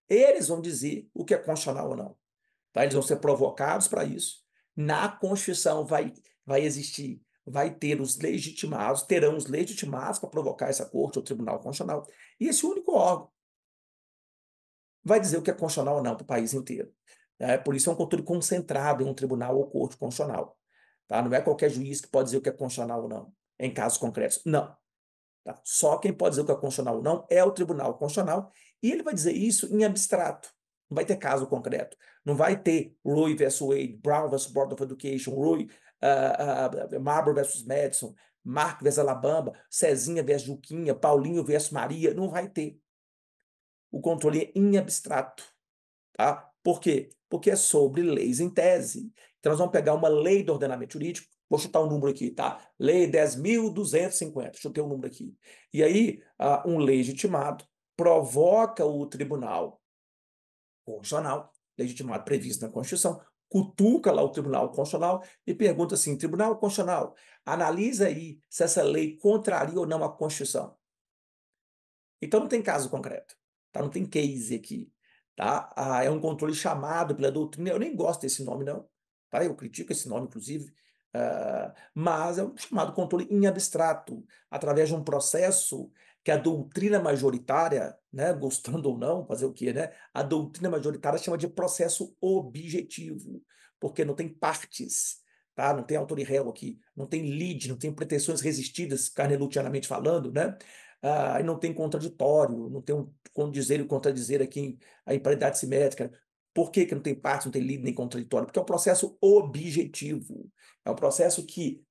Eles vão dizer o que é constitucional ou não. Tá? Eles vão ser provocados para isso. Na Constituição vai existir, vai ter os legitimados, terão os legitimados para provocar essa corte ou tribunal constitucional. E esse único órgão vai dizer o que é constitucional ou não para o país inteiro. Por isso é um controle concentrado em um tribunal ou corte constitucional. Tá? Não é qualquer juiz que pode dizer o que é constitucional ou não, em casos concretos. Não. Tá? Só quem pode dizer o que é constitucional ou não é o Tribunal Constitucional, e ele vai dizer isso em abstrato. Não vai ter caso concreto. Não vai ter Roe versus Wade, Brown versus Board of Education, Roe, Marbury versus Madison, Mark versus Alabama, Cezinha versus Juquinha, Paulinho versus Maria. Não vai ter. O controle é em abstrato. Tá? Por quê? Porque é sobre leis em tese. Então, nós vamos pegar uma lei do ordenamento jurídico, vou chutar um número aqui, tá? Lei 10.250, chutei um número aqui. E aí, um legitimado provoca o Tribunal Constitucional, legitimado previsto na Constituição, cutuca lá o Tribunal Constitucional e pergunta assim, Tribunal Constitucional, analisa aí se essa lei contraria ou não a Constituição. Então não tem caso concreto, tá? Não tem case aqui, tá? É um controle chamado pela doutrina, eu nem gosto desse nome não, tá? Eu critico esse nome inclusive, mas é um chamado controle em abstrato, através de um processo que a doutrina majoritária, né, gostando ou não, fazer o quê, né? A doutrina majoritária chama de processo objetivo, porque não tem partes, tá? Não tem autor e réu aqui, não tem lide, não tem pretensões resistidas, carnelutianamente falando, né? E não tem contraditório, não tem um dizer e contradizer aqui a imparidade simétrica. Por que que não tem parte, não tem lide nem contraditório? Porque é um processo objetivo. É um processo que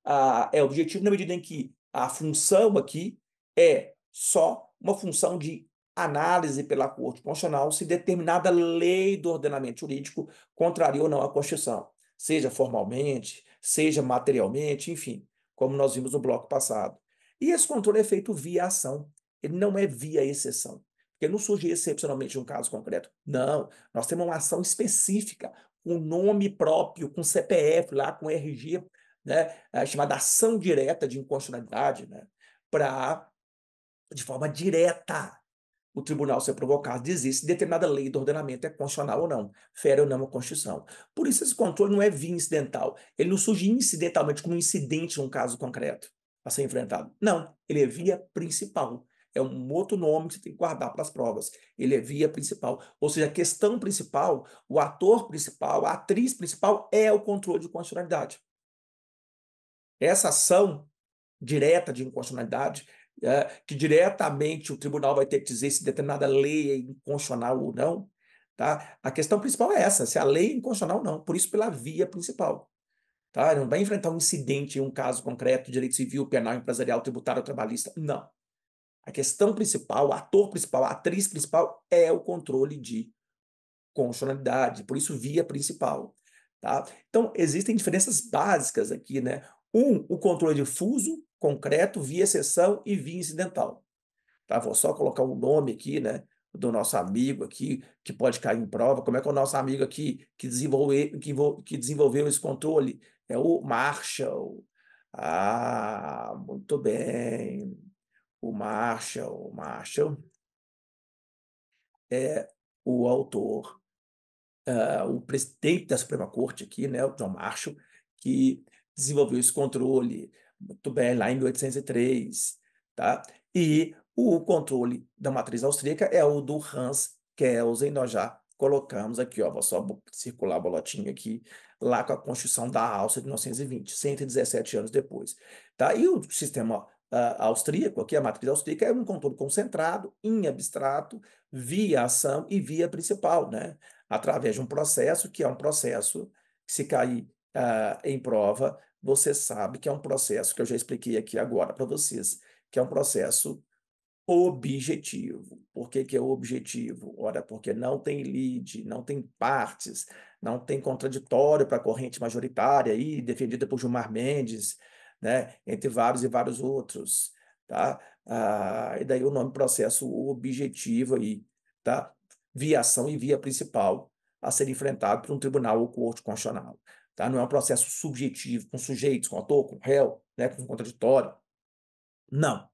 é objetivo na medida em que a função aqui é só uma função de análise pela Corte Constitucional se determinada lei do ordenamento jurídico contraria ou não a Constituição, seja formalmente, seja materialmente, enfim, como nós vimos no bloco passado. E esse controle é feito via ação, ele não é via exceção, porque não surge excepcionalmente um caso concreto. Não, nós temos uma ação específica, com nome próprio, com CPF lá, com RG, né, chamada ação direta de inconstitucionalidade, né, para, de forma direta, o tribunal ser provocado, dizer se determinada lei do ordenamento é constitucional ou não, fere ou não a Constituição. Por isso esse controle não é via incidental, ele não surge incidentalmente como um incidente num caso concreto a ser enfrentado. Não, ele é via principal. É um outro nome que você tem que guardar para as provas. Ele é via principal. Ou seja, a questão principal, o ator principal, a atriz principal é o controle de constitucionalidade. Essa ação direta de inconstitucionalidade, que diretamente o tribunal vai ter que dizer se determinada lei é inconstitucional ou não, tá? A questão principal é essa, se a lei é inconstitucional ou não, por isso pela via principal. Tá? Não vai enfrentar um incidente em um caso concreto, direito civil, penal, empresarial, tributário ou trabalhista, não. A questão principal, o ator principal, a atriz principal é o controle de constitucionalidade, por isso via principal, tá? Então, existem diferenças básicas aqui, né? O controle difuso, concreto, via exceção e via incidental, tá? Vou só colocar o nome aqui, né, do nosso amigo aqui, que pode cair em prova. Como é que é o nosso amigo aqui que desenvolveu esse controle? É o Marshall. Ah, muito bem. O Marshall é o autor, o presidente da Suprema Corte aqui, né, o John Marshall, que desenvolveu esse controle muito bem lá em 1803, tá? E o controle da matriz austríaca é o do Hans Kelsen, nós já colocamos aqui, ó, vou só circular a bolotinha aqui, lá com a Constituição da Áustria de 1920, 117 anos depois, tá? E o sistema austríaco, aqui a matriz austríaca, é um controle concentrado, em abstrato, via ação e via principal, né? Através de um processo que é um processo que, se cair em prova, você sabe que é um processo que eu já expliquei aqui agora para vocês, que é um processo objetivo. Por que que é objetivo? Ora, porque não tem lide, não tem partes, não tem contraditório para a corrente majoritária aí, defendida por Gilmar Mendes, né, entre vários e vários outros, tá? E daí o nome processo objetivo aí, tá? Via ação e via principal a ser enfrentado por um tribunal ou corte constitucional, tá? Não é um processo subjetivo, com sujeitos, com autor, com réu, né, com contraditório. Não.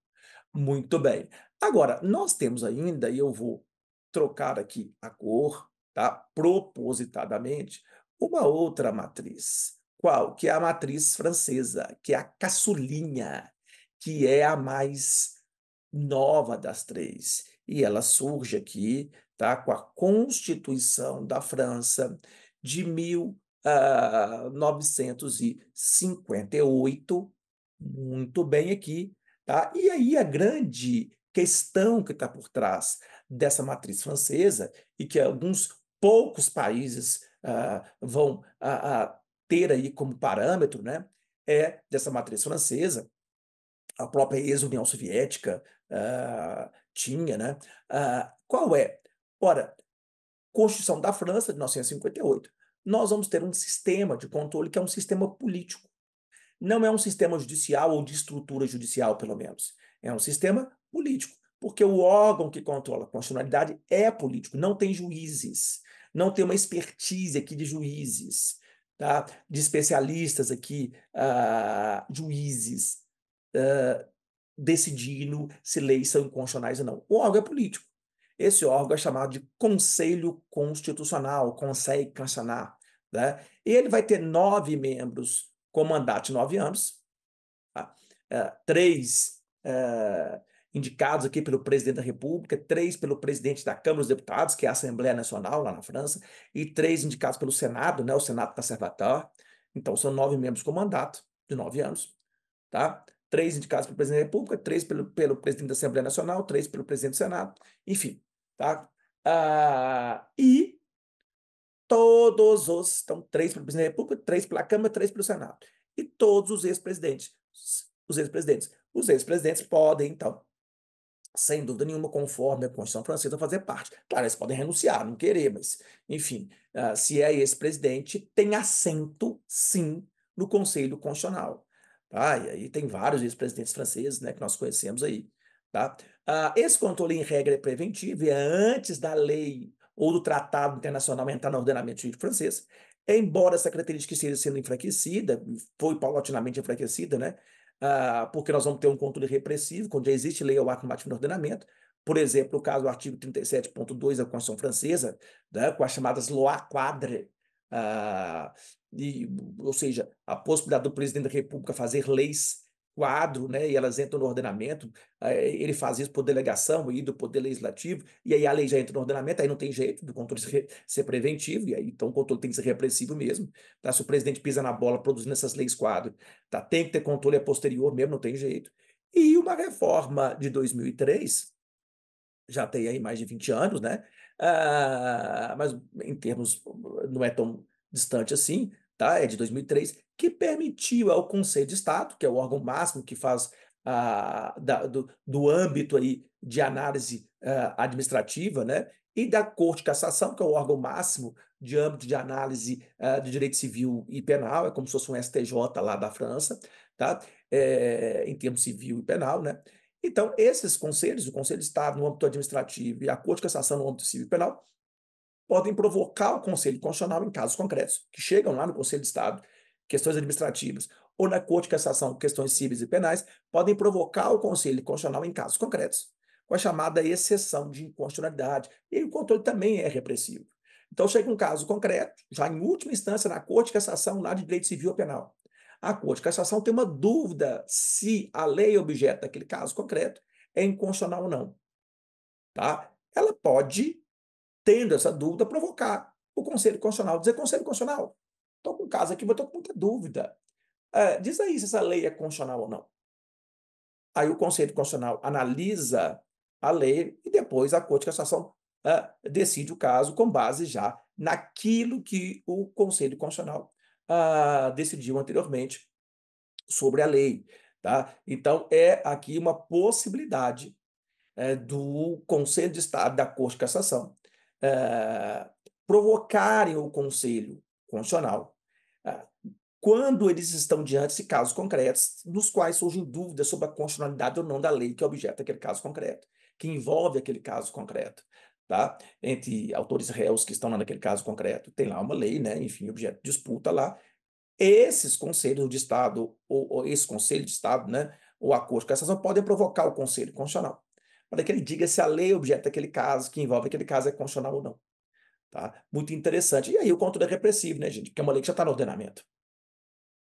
Muito bem. Agora, nós temos ainda, e eu vou trocar aqui a cor, tá? Propositadamente, uma outra matriz. Qual? Que é a matriz francesa, que é a caçulinha, que é a mais nova das três. E ela surge aqui, tá? Com a Constituição da França de 1958, muito bem aqui, tá? E aí a grande questão que está por trás dessa matriz francesa, e que alguns poucos países vão ter aí como parâmetro, né, é dessa matriz francesa, a própria ex-União Soviética tinha, né? Qual é? Ora, Constituição da França, de 1958, nós vamos ter um sistema de controle que é um sistema político. Não é um sistema judicial ou de estrutura judicial, pelo menos. É um sistema político, porque o órgão que controla a constitucionalidade é político, não tem juízes, não tem uma expertise aqui de juízes, tá? De especialistas aqui, juízes, decidindo se leis são inconstitucionais ou não. O órgão é político. Esse órgão é chamado de Conselho Constitucional, Conseil Constitucional, né? E ele vai ter 9 membros com mandato de 9 anos, tá? Três indicados aqui pelo presidente da República, 3 pelo presidente da Câmara dos Deputados, que é a Assembleia Nacional lá na França, e 3 indicados pelo Senado, né, o Senado Conservatório. Então, são 9 membros com mandato de 9 anos, tá? 3 indicados pelo presidente da República, 3 pelo presidente da Assembleia Nacional, 3 pelo presidente do Senado, enfim, tá? E todos os, então, 3 pelo presidente da República, 3 pela Câmara, 3 pelo Senado. E todos os ex-presidentes. Os ex-presidentes podem, então, sem dúvida nenhuma, conforme a Constituição Francesa, fazer parte. Claro, eles podem renunciar, não querer, mas, enfim, se é ex-presidente, tem assento, sim, no Conselho Constitucional. Tá? E aí tem vários ex-presidentes franceses, né, que nós conhecemos aí. Tá? Esse controle, em regra, é preventivo e é antes da lei ou do tratado internacional entrar no ordenamento jurídico francês. Embora essa característica esteja sendo enfraquecida, foi paulatinamente enfraquecida, né? Porque nós vamos ter um controle repressivo, quando já existe lei ou ato normativo no ordenamento. Por exemplo, o caso do artigo 37.2 da Constituição Francesa, né, com as chamadas lois quadres, ou seja, a possibilidade do presidente da República fazer leis quadro, né, e elas entram no ordenamento, ele faz isso por delegação e do Poder Legislativo, e aí a lei já entra no ordenamento, aí não tem jeito do controle ser preventivo, e aí então o controle tem que ser repressivo mesmo. Tá? Se o presidente pisa na bola produzindo essas leis quadro, tá? Tem que ter controle a posterior mesmo, não tem jeito. E uma reforma de 2003, já tem aí mais de 20 anos, né? Mas em termos, não é tão distante assim, tá? É de 2003, que permitiu ao Conselho de Estado, que é o órgão máximo que faz do âmbito aí de análise administrativa, né, e da Corte de Cassação, que é o órgão máximo de âmbito de análise do direito civil e penal, é como se fosse um STJ lá da França, tá? Em termos civil e penal, né? Então, esses conselhos, o Conselho de Estado no âmbito administrativo e a Corte de Cassação no âmbito civil e penal, podem provocar o Conselho Constitucional em casos concretos, que chegam lá no Conselho de Estado, questões administrativas, ou na Corte de Cassação, questões cíveis e penais, podem provocar o Conselho Constitucional em casos concretos, com a chamada exceção de inconstitucionalidade. E o controle também é repressivo. Então, chega um caso concreto, já em última instância, na Corte de Cassação, lá de direito civil ou penal. A Corte de Cassação tem uma dúvida se a lei objeto daquele caso concreto é inconstitucional ou não. Tá? Ela pode, tendo essa dúvida, provocar o Conselho Constitucional, dizer: Conselho Constitucional, estou com um caso aqui, mas estou com muita dúvida. Diz aí se essa lei é constitucional ou não. Aí o Conselho Constitucional analisa a lei e depois a Corte de Cassação decide o caso com base já naquilo que o Conselho Constitucional decidiu anteriormente sobre a lei. Tá? Então, é aqui uma possibilidade do Conselho de Estado, da Corte de Cassação, provocarem o Conselho Constitucional quando eles estão diante de casos concretos, nos quais surgem dúvidas sobre a constitucionalidade ou não da lei que é objeto daquele caso concreto, que envolve aquele caso concreto. Tá? Entre autores réus que estão lá naquele caso concreto, tem lá uma lei, né? Enfim, objeto de disputa lá. Esses conselhos de Estado, ou esse Conselho de Estado, né? Ou a Corte de Cassação, podem provocar o Conselho Constitucional, para que ele diga se a lei objeto daquele caso, que envolve aquele caso, é constitucional ou não. Tá? Muito interessante. E aí o controle é repressivo, né, gente? Porque é uma lei que já está no ordenamento.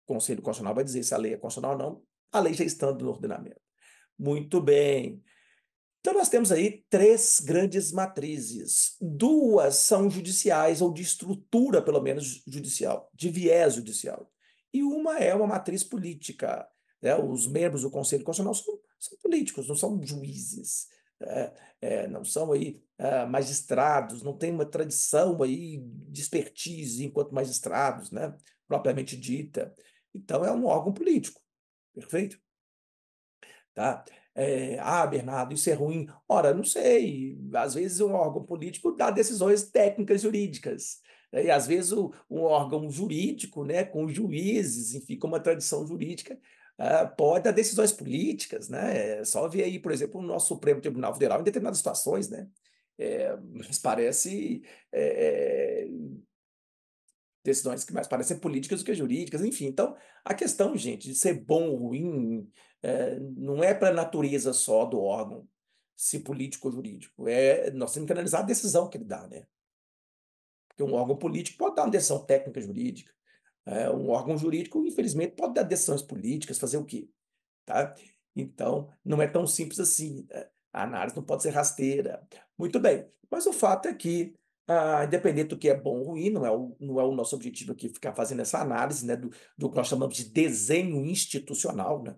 O Conselho Constitucional vai dizer se a lei é constitucional ou não, a lei já estando no ordenamento. Muito bem. Então, nós temos aí três grandes matrizes. Duas são judiciais, ou de estrutura, pelo menos, judicial, de viés judicial. E uma é uma matriz política. Né? Os membros do Conselho Constitucional são políticos, não são juízes. Não são aí magistrados, não tem uma tradição aí de expertise enquanto magistrados, né? Propriamente dita. Então, é um órgão político. Perfeito? Tá? Bernardo, isso é ruim. Ora, não sei. Às vezes um órgão político dá decisões técnicas jurídicas. Né? E às vezes um órgão jurídico, né, com juízes, enfim, com uma tradição jurídica, pode dar decisões políticas. Né? É só ver aí, por exemplo, o nosso Supremo Tribunal Federal em determinadas situações, né? Mas parece decisões que mais parecem políticas do que jurídicas, enfim. Então, a questão, gente, de ser bom ou ruim, não é para a natureza só do órgão, se político ou jurídico. Nós temos que analisar a decisão que ele dá, né? Porque um órgão político pode dar uma decisão técnica jurídica. Um órgão jurídico, infelizmente, pode dar decisões políticas, fazer o quê? Tá? Então, não é tão simples assim. A análise não pode ser rasteira. Muito bem, mas o fato é que, independente do que é bom ou ruim, não é o nosso objetivo aqui ficar fazendo essa análise, né, do que nós chamamos de desenho institucional, né,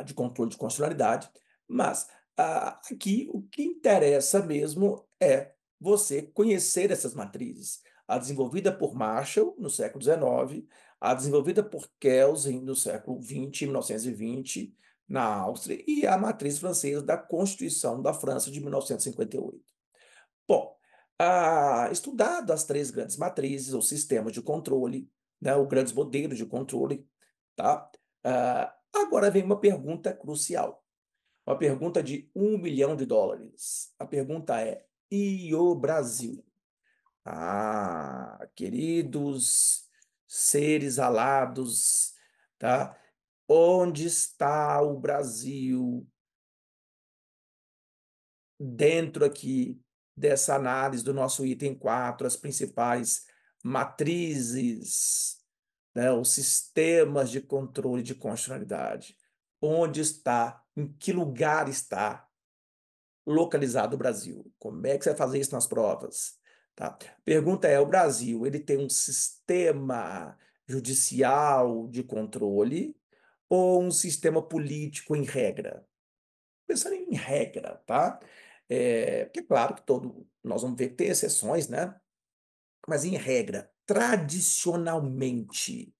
de controle de constitucionalidade, mas aqui o que interessa mesmo é você conhecer essas matrizes. A desenvolvida por Marshall, no século XIX, a desenvolvida por Kelsen, no século XX, 1920, na Áustria, e a matriz francesa da Constituição da França de 1958. Bom, estudado as três grandes matrizes, ou sistemas de controle, né, os grandes modelos de controle, tá? Agora vem uma pergunta crucial, uma pergunta de US$ 1 milhão. A pergunta é: e o Brasil? Queridos seres alados, tá? Onde está o Brasil dentro aqui dessa análise do nosso item 4, as principais matrizes, né, os sistemas de controle de constitucionalidade? Onde está, em que lugar está localizado o Brasil? Como é que você vai fazer isso nas provas? Tá? Pergunta é: o Brasil, ele tem um sistema judicial de controle ou um sistema político em regra? Pensando em regra, tá? Porque, claro, que nós vamos ver que tem exceções, né? Mas, em regra, tradicionalmente,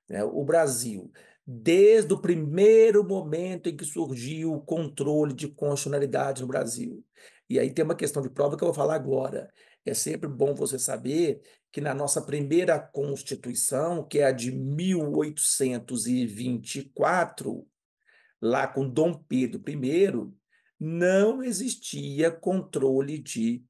né, o Brasil desde o primeiro momento em que surgiu o controle de constitucionalidade no Brasil. E aí tem uma questão de prova que eu vou falar agora. É sempre bom você saber que na nossa primeira Constituição, que é a de 1824, lá com Dom Pedro I, não existia controle de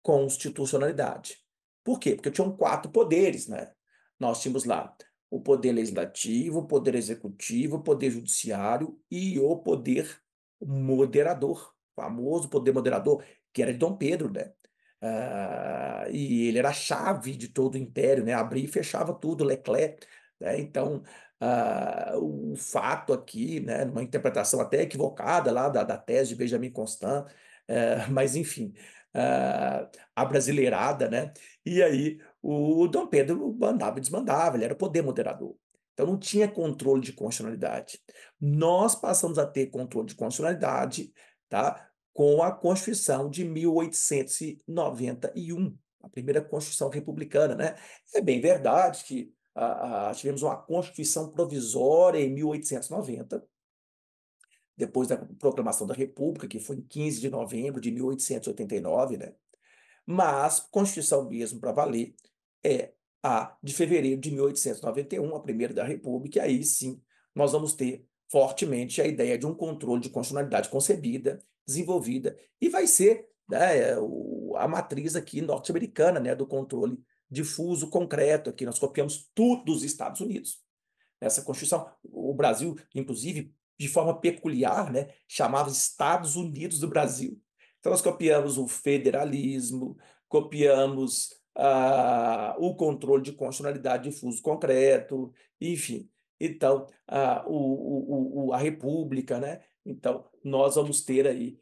constitucionalidade. Por quê? Porque tinham quatro poderes, né? Nós tínhamos lá o poder legislativo, o poder executivo, o poder judiciário e o poder moderador, o famoso poder moderador, que era de Dom Pedro, né? E ele era a chave de todo o império, né? Abria e fechava tudo, Leclerc, né? Então, o fato aqui, né, uma interpretação até equivocada lá da tese de Benjamin Constant, mas enfim, abrasileirada, né? E aí o Dom Pedro mandava e desmandava, ele era o poder moderador. Então não tinha controle de constitucionalidade. Nós passamos a ter controle de constitucionalidade, tá, com a Constituição de 1891, a primeira Constituição republicana, né? É bem verdade que tivemos uma Constituição provisória em 1890, depois da proclamação da República, que foi em 15 de novembro de 1889, né? Mas Constituição mesmo para valer é a de fevereiro de 1891, a primeira da República, e aí sim nós vamos ter fortemente a ideia de um controle de constitucionalidade concebida, desenvolvida, e vai ser, né, a matriz aqui norte-americana, né, do controle difuso, concreto. Aqui nós copiamos tudo dos Estados Unidos. Essa Constituição, o Brasil, inclusive, de forma peculiar, né, chamava Estados Unidos do Brasil. Então, nós copiamos o federalismo, copiamos o controle de constitucionalidade difuso concreto, enfim. Então, a República, né? Então, nós vamos ter aí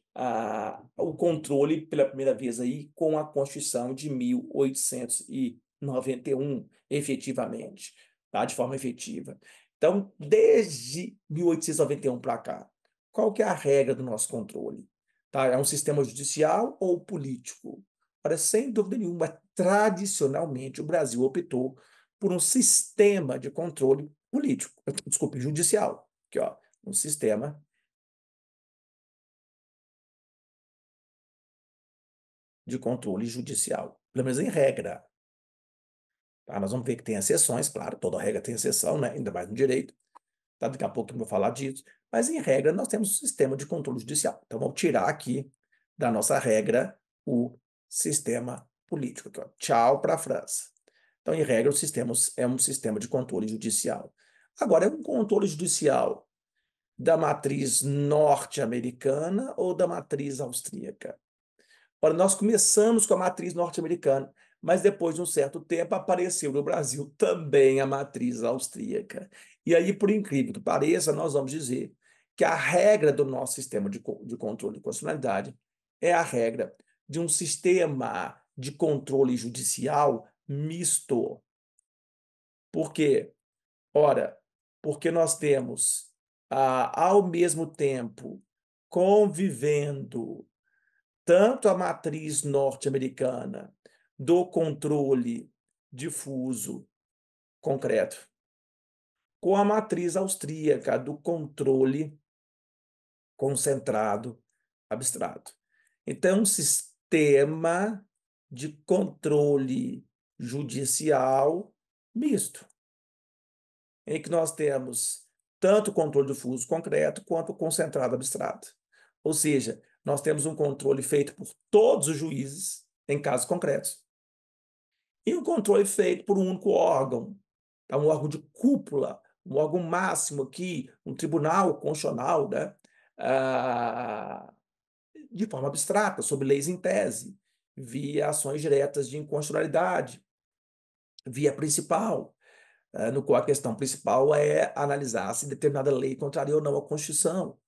o controle pela primeira vez aí com a Constituição de 1891, efetivamente, tá? De forma efetiva. Então, desde 1891 para cá, qual que é a regra do nosso controle? Tá? É um sistema judicial ou político? Ora, sem dúvida nenhuma, tradicionalmente o Brasil optou por um sistema de controle político, desculpe, judicial. Aqui, ó, um sistema de controle judicial, pelo menos em regra. Tá? Nós vamos ver que tem exceções, claro, toda regra tem exceção, né? Ainda mais no direito. Tá? Daqui a pouco eu vou falar disso. Mas, em regra, nós temos um sistema de controle judicial. Então, vamos tirar aqui da nossa regra o sistema político. Aqui, ó. Tchau para a França. Então, em regra, o sistema é um sistema de controle judicial. Agora, é um controle judicial da matriz norte-americana ou da matriz austríaca? Ora, nós começamos com a matriz norte-americana, mas depois de um certo tempo apareceu no Brasil também a matriz austríaca. E aí, por incrível que pareça, nós vamos dizer que a regra do nosso sistema de controle de constitucionalidade é a regra de um sistema de controle judicial misto. Por quê? Ora, porque nós temos, ao mesmo tempo, convivendo tanto a matriz norte-americana do controle difuso concreto, com a matriz austríaca do controle concentrado abstrato. Então, um sistema de controle judicial misto, em que nós temos tanto o controle difuso concreto quanto o concentrado abstrato. Ou seja, nós temos um controle feito por todos os juízes em casos concretos e um controle feito por um único órgão, tá? Um órgão de cúpula, um órgão máximo aqui, um tribunal constitucional, né? De forma abstrata, sobre leis em tese, via ações diretas de inconstitucionalidade, via principal, no qual a questão principal é analisar se determinada lei contraria ou não a Constituição,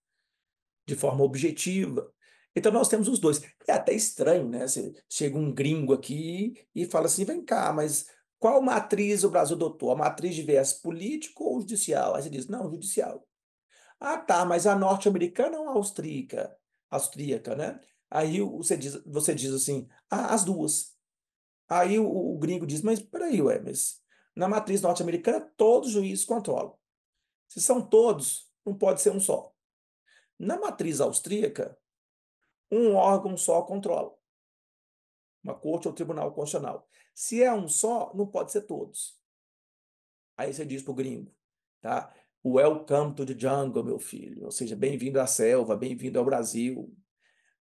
de forma objetiva. Então, nós temos os dois. É até estranho, né? Chega um gringo aqui e fala assim: vem cá, mas qual matriz o Brasil adotou? A matriz de viés político ou judicial? Aí você diz: não, judicial. Ah, tá, mas a norte-americana ou a austríaca? Austríaca, né? Aí você diz assim: ah, as duas. Aí o gringo diz: mas peraí, ué, mas na matriz norte-americana todos os juízes controlam. Se são todos, não pode ser um só. Na matriz austríaca, um órgão só controla, uma corte ou tribunal constitucional. Se é um só, não pode ser todos. Aí você diz para o gringo, tá? Welcome to the jungle, meu filho. Ou seja, bem-vindo à selva, bem-vindo ao Brasil.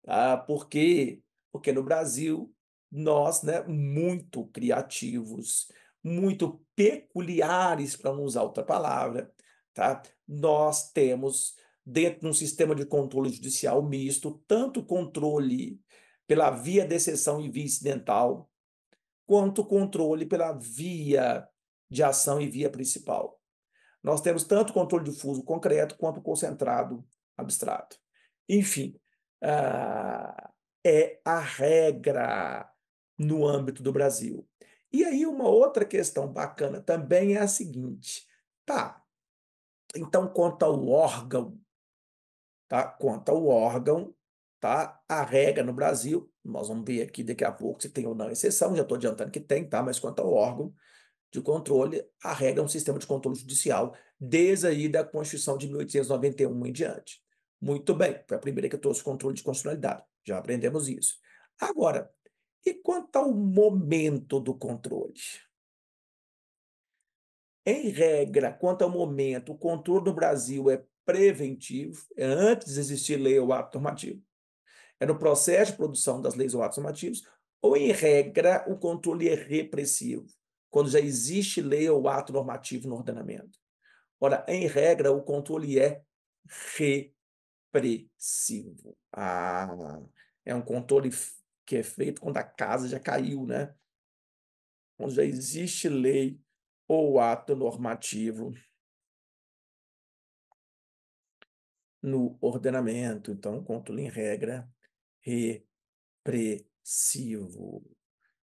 Tá? Por quê? Porque no Brasil, nós, né, muito criativos, muito peculiares, para não usar outra palavra, tá? Nós temos, dentro de um sistema de controle judicial misto, tanto controle pela via de exceção e via incidental, quanto controle pela via de ação e via principal. Nós temos tanto controle difuso concreto quanto concentrado abstrato. Enfim, ah, é a regra no âmbito do Brasil. E aí uma outra questão bacana também é a seguinte, tá, então quanto ao órgão, tá, quanto ao órgão, tá, a regra no Brasil, nós vamos ver aqui daqui a pouco se tem ou não exceção, já estou adiantando que tem, tá, mas quanto ao órgão, de controle, a regra é um sistema de controle judicial desde aí da Constituição de 1891 em diante. Muito bem, foi a primeira que trouxe controle de constitucionalidade, já aprendemos isso. Agora, e quanto ao momento do controle? Em regra, quanto ao momento, o controle no Brasil é preventivo, é antes de existir lei ou ato normativo, é no processo de produção das leis ou atos normativos, ou, em regra, o controle é repressivo, quando já existe lei ou ato normativo no ordenamento. Ora, em regra, o controle é repressivo. É um controle que é feito quando a casa já caiu, né? Quando já existe lei ou ato normativo no ordenamento. Então, controle em regra repressivo.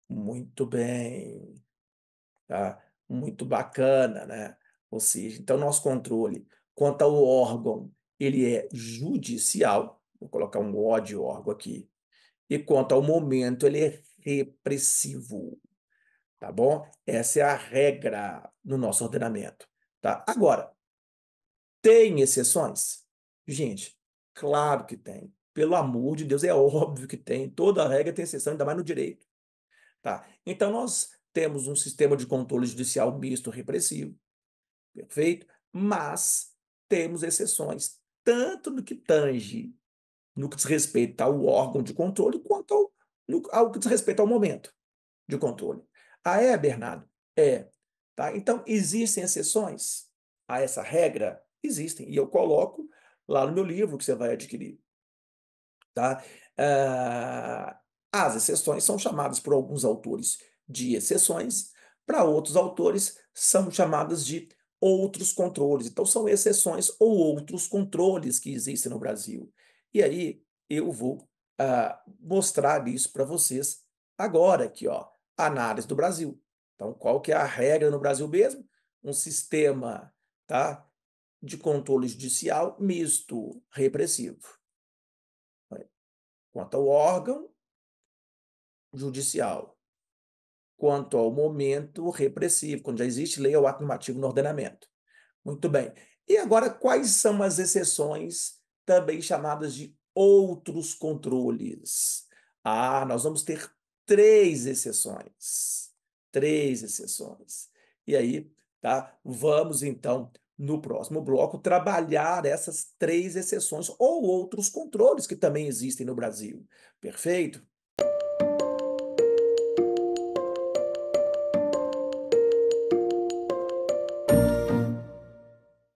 Muito bem. Tá? Muito bacana, né? Ou seja, então nosso controle quanto ao órgão, ele é judicial, vou colocar um O de órgão aqui, e quanto ao momento, ele é repressivo, tá bom? Essa é a regra no nosso ordenamento, tá? Agora, tem exceções? Gente, claro que tem. Pelo amor de Deus, é óbvio que tem. Toda regra tem exceção, ainda mais no direito. Tá? Então, nós temos um sistema de controle judicial misto repressivo, perfeito? Mas temos exceções, tanto no que tange, no que diz respeito ao órgão de controle, quanto ao que diz respeito ao momento de controle. Ah, é, Bernardo? É. Tá? Então, existem exceções a essa regra? Existem. E eu coloco lá no meu livro que você vai adquirir. Tá? As exceções são chamadas por alguns autores de exceções, para outros autores são chamadas de outros controles. Então, são exceções ou outros controles que existem no Brasil. E aí eu vou mostrar isso para vocês agora aqui, ó, análise do Brasil. Então, qual que é a regra no Brasil mesmo? Um sistema, tá, de controle judicial misto repressivo. Quanto ao órgão judicial, quanto ao momento repressivo, quando já existe lei ou ato normativo no ordenamento. Muito bem. E agora, quais são as exceções, também chamadas de outros controles? Nós vamos ter três exceções. Três exceções. E aí, tá? Vamos então, no próximo bloco, trabalhar essas três exceções ou outros controles que também existem no Brasil. Perfeito?